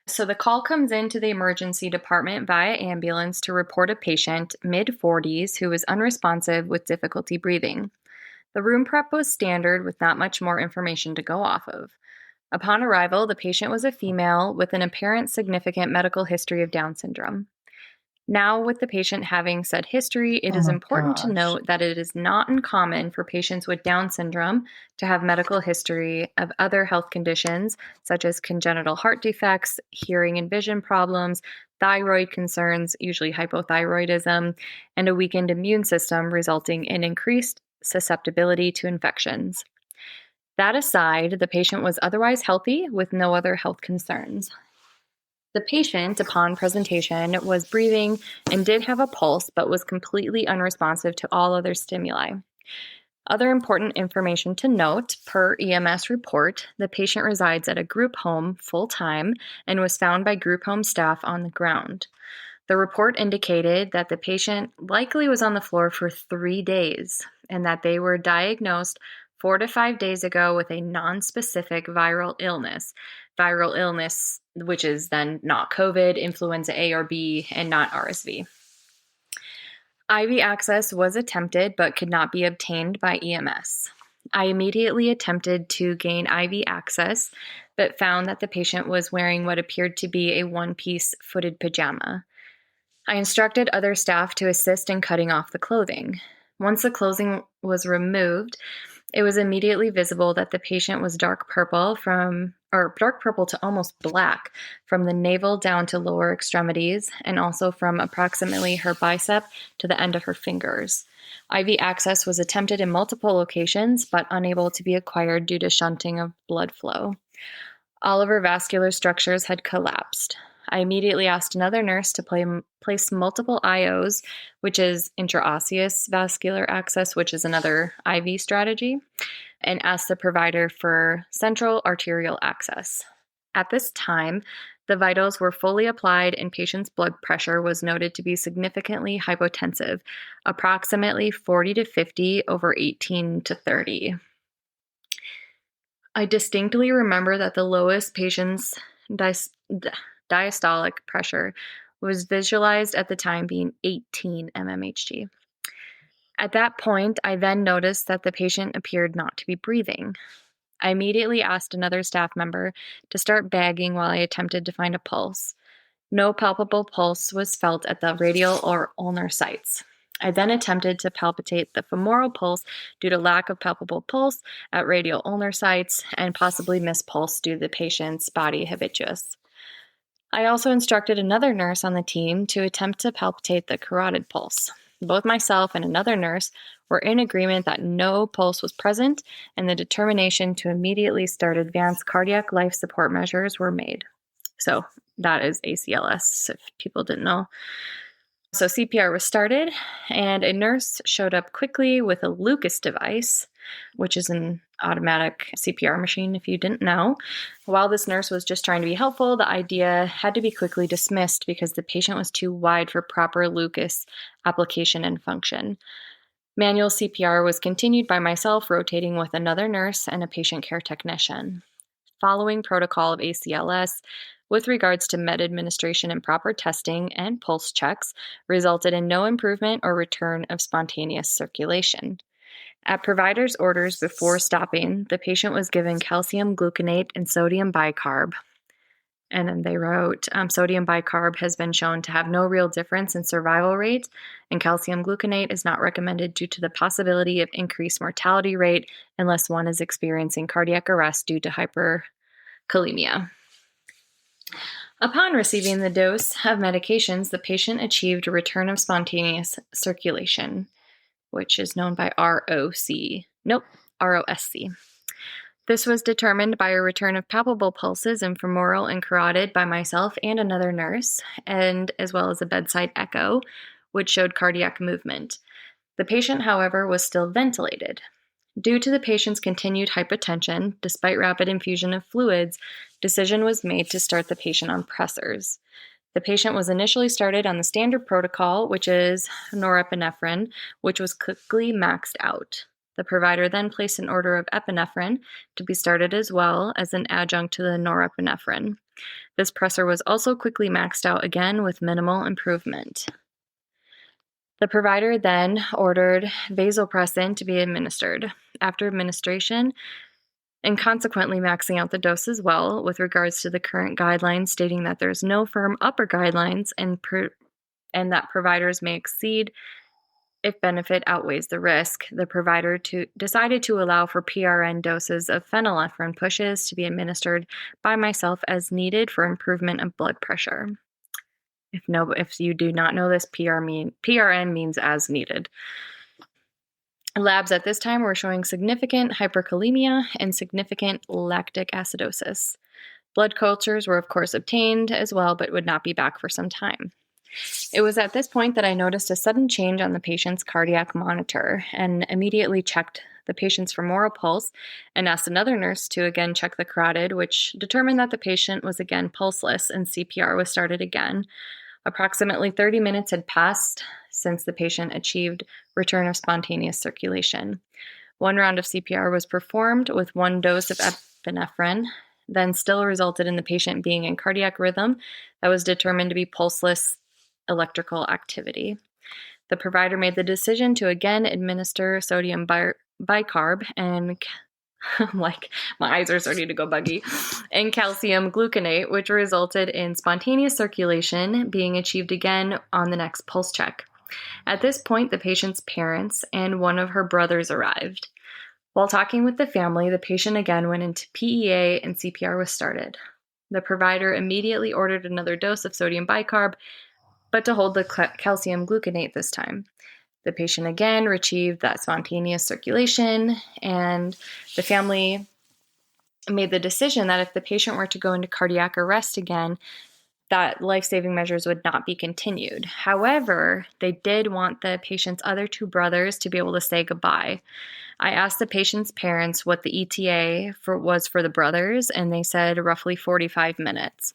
So the call comes into the emergency department via ambulance to report a patient, mid-40s, who was unresponsive with difficulty breathing. The room prep was standard with not much more information to go off of. Upon arrival, the patient was a female with an apparent significant medical history of Down syndrome. Now, with the patient having said history, it is important to note that it is not uncommon for patients with Down syndrome to have medical history of other health conditions, such as congenital heart defects, hearing and vision problems, thyroid concerns, usually hypothyroidism, and a weakened immune system resulting in increased susceptibility to infections. That aside, the patient was otherwise healthy with no other health concerns. The patient, upon presentation, was breathing and did have a pulse, but was completely unresponsive to all other stimuli. Other important information to note, per EMS report, the patient resides at a group home full-time and was found by group home staff on the ground. The report indicated that the patient likely was on the floor for 3 days and that they were diagnosed 4 to 5 days ago with a nonspecific viral illness. Viral illness, which is then not COVID, influenza A or B, and not RSV. IV access was attempted but could not be obtained by EMS. I immediately attempted to gain IV access, but found that the patient was wearing what appeared to be a one-piece footed pajama. I instructed other staff to assist in cutting off the clothing. Once the clothing was removed, it was immediately visible that the patient was dark purple from dark purple to almost black from the navel down to lower extremities, and also from approximately her bicep to the end of her fingers. IV access was attempted in multiple locations, but unable to be acquired due to shunting of blood flow. All of her vascular structures had collapsed. I immediately asked another nurse to place multiple IOs, which is intraosseous vascular access, which is another IV strategy, and asked the provider for central arterial access. At this time, the vitals were fully applied and patient's blood pressure was noted to be significantly hypotensive, approximately 40 to 50 over 18 to 30. I distinctly remember that the lowest patient's diastolic pressure was visualized at the time being 18 mmHg. At that point, I then noticed that the patient appeared not to be breathing. I immediately asked another staff member to start bagging while I attempted to find a pulse. No palpable pulse was felt at the radial or ulnar sites. I then attempted to palpitate the femoral pulse due to lack of palpable pulse at radial ulnar sites and possibly missed pulse due to the patient's body habitus. I also instructed another nurse on the team to attempt to palpitate the carotid pulse. Both myself and another nurse were in agreement that no pulse was present, and the determination to immediately start advanced cardiac life support measures were made. So that is ACLS, if people didn't know. So CPR was started, and a nurse showed up quickly with a lurked device, which is an automatic CPR machine, if you didn't know. While this nurse was just trying to be helpful, the idea had to be quickly dismissed because the patient was too wide for proper lurked application and function. Manual CPR was continued by myself, rotating with another nurse and a patient care technician. Following protocol of ACLS, with regards to med administration and proper testing and pulse checks, resulted in no improvement or return of spontaneous circulation. At provider's orders before stopping, the patient was given calcium gluconate and sodium bicarb. And then they wrote, sodium bicarb has been shown to have no real difference in survival rate, and calcium gluconate is not recommended due to the possibility of increased mortality rate unless one is experiencing cardiac arrest due to hyperkalemia. Upon receiving the dose of medications, the patient achieved a return of spontaneous circulation, which is known by ROSC. This was determined by a return of palpable pulses in femoral and carotid by myself and another nurse, and as well as a bedside echo, which showed cardiac movement. The patient, however, was still ventilated. Due to the patient's continued hypotension, despite rapid infusion of fluids, decision was made to start the patient on pressors. The patient was initially started on the standard protocol, which is norepinephrine, which was quickly maxed out. The provider then placed an order of epinephrine to be started as well as an adjunct to the norepinephrine. This pressor was also quickly maxed out again with minimal improvement. The provider then ordered vasopressin to be administered. After administration, and consequently maxing out the dose as well, with regards to the current guidelines stating that there's no firm upper guidelines and that providers may exceed if benefit outweighs the risk, the provider decided to allow for PRN doses of phenylephrine pushes to be administered by myself as needed for improvement of blood pressure. If you do not know this, PRN means as needed. Labs at this time were showing significant hyperkalemia and significant lactic acidosis. Blood cultures were of course obtained as well, but would not be back for some time. It was at this point that I noticed a sudden change on the patient's cardiac monitor and immediately checked the patient's femoral pulse and asked another nurse to again check the carotid, which determined that the patient was again pulseless and CPR was started again. Approximately 30 minutes had passed since the patient achieved return of spontaneous circulation. One round of CPR was performed with one dose of epinephrine, then still resulted in the patient being in cardiac rhythm that was determined to be pulseless electrical activity. The provider made the decision to again administer sodium bicarb and like my eyes are starting to go buggy, and calcium gluconate, which resulted in spontaneous circulation being achieved again on the next pulse check. At this point, the patient's parents and one of her brothers arrived. While talking with the family, the patient again went into PEA and CPR was started. The provider immediately ordered another dose of sodium bicarb, but to hold the calcium gluconate this time. The patient again achieved that spontaneous circulation, and the family made the decision that if the patient were to go into cardiac arrest again, that life-saving measures would not be continued. However, they did want the patient's other two brothers to be able to say goodbye. I asked the patient's parents what the ETA was for the brothers, and they said roughly 45 minutes.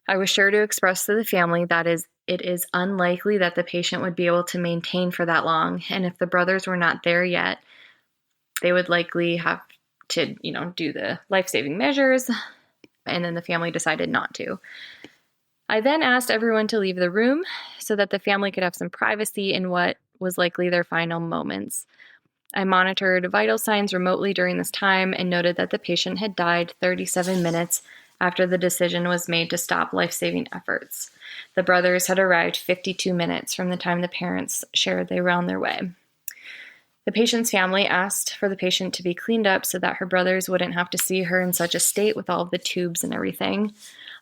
I was sure to express to the family that it is unlikely that the patient would be able to maintain for that long, and if the brothers were not there yet, they would likely have to, do the life-saving measures, and then the family decided not to. I then asked everyone to leave the room so that the family could have some privacy in what was likely their final moments. I monitored vital signs remotely during this time and noted that the patient had died 37 minutes after the decision was made to stop life-saving efforts. The brothers had arrived 52 minutes from the time the parents shared they were on their way. The patient's family asked for the patient to be cleaned up so that her brothers wouldn't have to see her in such a state with all of the tubes and everything.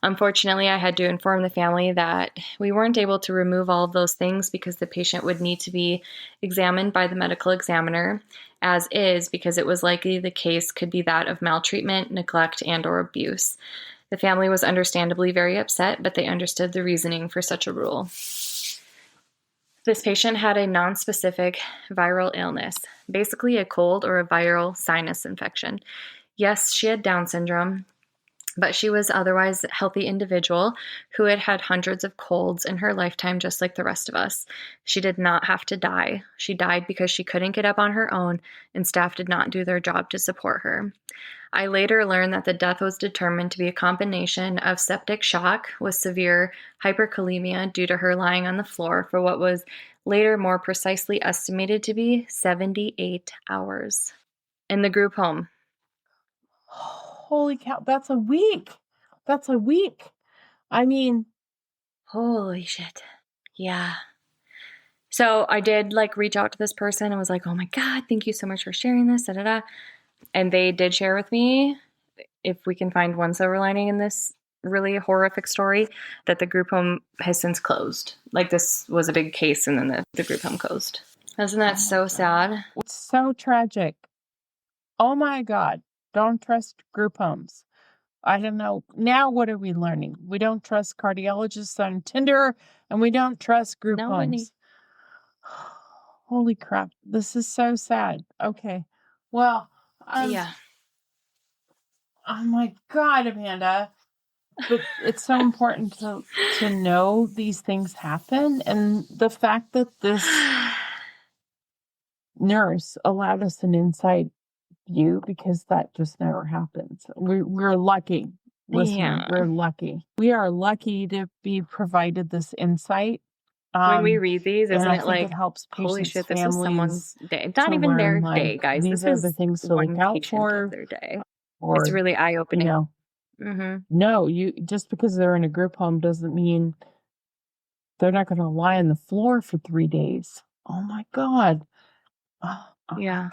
Unfortunately, I had to inform the family that we weren't able to remove all of those things because the patient would need to be examined by the medical examiner, as is, because it was likely the case could be that of maltreatment, neglect, and/or abuse. The family was understandably very upset, but they understood the reasoning for such a rule. This patient had a nonspecific viral illness, basically a cold or a viral sinus infection. Yes, she had Down syndrome, but she was otherwise a healthy individual who had had hundreds of colds in her lifetime, just like the rest of us. She did not have to die. She died because she couldn't get up on her own, and staff did not do their job to support her. I later learned that the death was determined to be a combination of septic shock with severe hyperkalemia due to her lying on the floor for what was later more precisely estimated to be 78 hours in the group home. Holy cow, that's a week. That's a week. I mean, holy shit. Yeah. So I did reach out to this person and was like, oh my God, thank you so much for sharing this. Da, da, da. And they did share with me, if we can find one silver lining in this really horrific story, that the group home has since closed. This was a big case, and then the group home closed. Isn't that so sad? It's so tragic. Oh my God. Don't trust group homes. I don't know. Now what are we learning? We don't trust cardiologists on Tinder, and we don't trust group homes. Holy crap. This is so sad. Okay. Well, yeah. Oh my God, Amanda. But it's so important to know these things happen. And the fact that this nurse allowed us an inside view, because that just never happens. We're lucky. Listen, we're lucky. We are lucky to be provided this insight. When we read these, isn't it it helps holy shit, this families is someone's day. It's not even their day, guys. These this are is the things to look out for. Their day. Or, it's really eye-opening. No, just because they're in a group home doesn't mean they're not going to lie on the floor for 3 days. Oh my God. Oh yeah.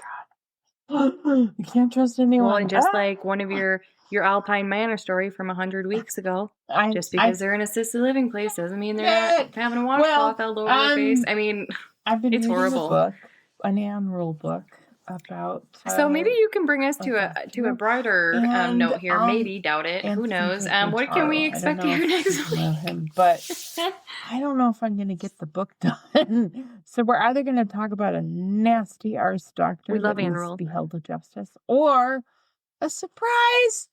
My God. You can't trust anyone. Well, and just like one of your Alpine Manor story from 100 weeks ago, just because they're in assisted living place doesn't mean they're not having a washcloth all over their face. I mean, I've been it's reading horrible. A book, a NAN rule book about. So maybe you can bring us to a brighter note here. Maybe, doubt it. Who knows? What can we expect to hear next week? But I don't know if I'm going to get the book done. So we're either going to talk about a nasty arse doctor we love that needs to be held to justice, or a surprise.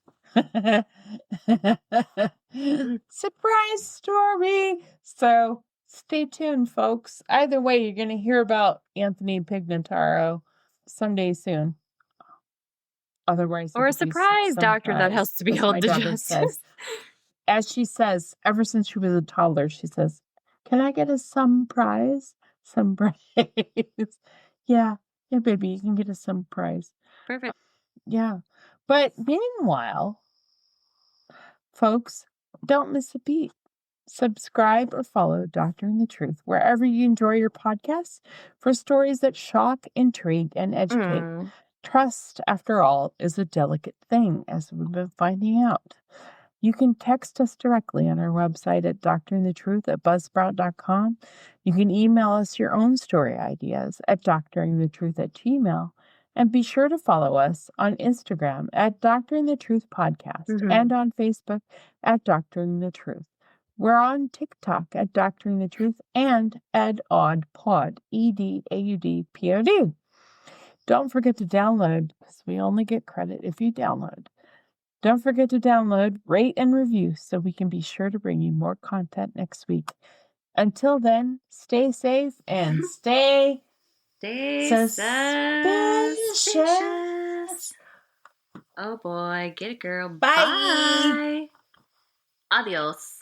Surprise story. So stay tuned, folks. Either way, you're going to hear about Anthony Pignataro someday soon. Otherwise, or a surprise doctor that has to be held to justice. As she says, ever since she was a toddler, she says, "Can I get a surprise? Surprise." Yeah, baby, you can get a surprise. Perfect. Yeah. But meanwhile, folks, don't miss a beat. Subscribe or follow Doctoring the Truth wherever you enjoy your podcasts for stories that shock, intrigue, and educate. Trust, after all, is a delicate thing, as we've been finding out. You can text us directly on our website at doctoringthetruth@buzzsprout.com. You can email us your own story ideas at doctoringthetruth@gmail. And be sure to follow us on Instagram at Doctoring the Truth Podcast and on Facebook at Doctoring the Truth. We're on TikTok at Doctoring the Truth and EdAudPod, EDAUDPOD. Don't forget to download, because we only get credit if you download. Don't forget to download, rate, and review so we can be sure to bring you more content next week. Until then, stay safe and stay suspicious. Oh boy, get it, girl. Bye. Bye. Adios.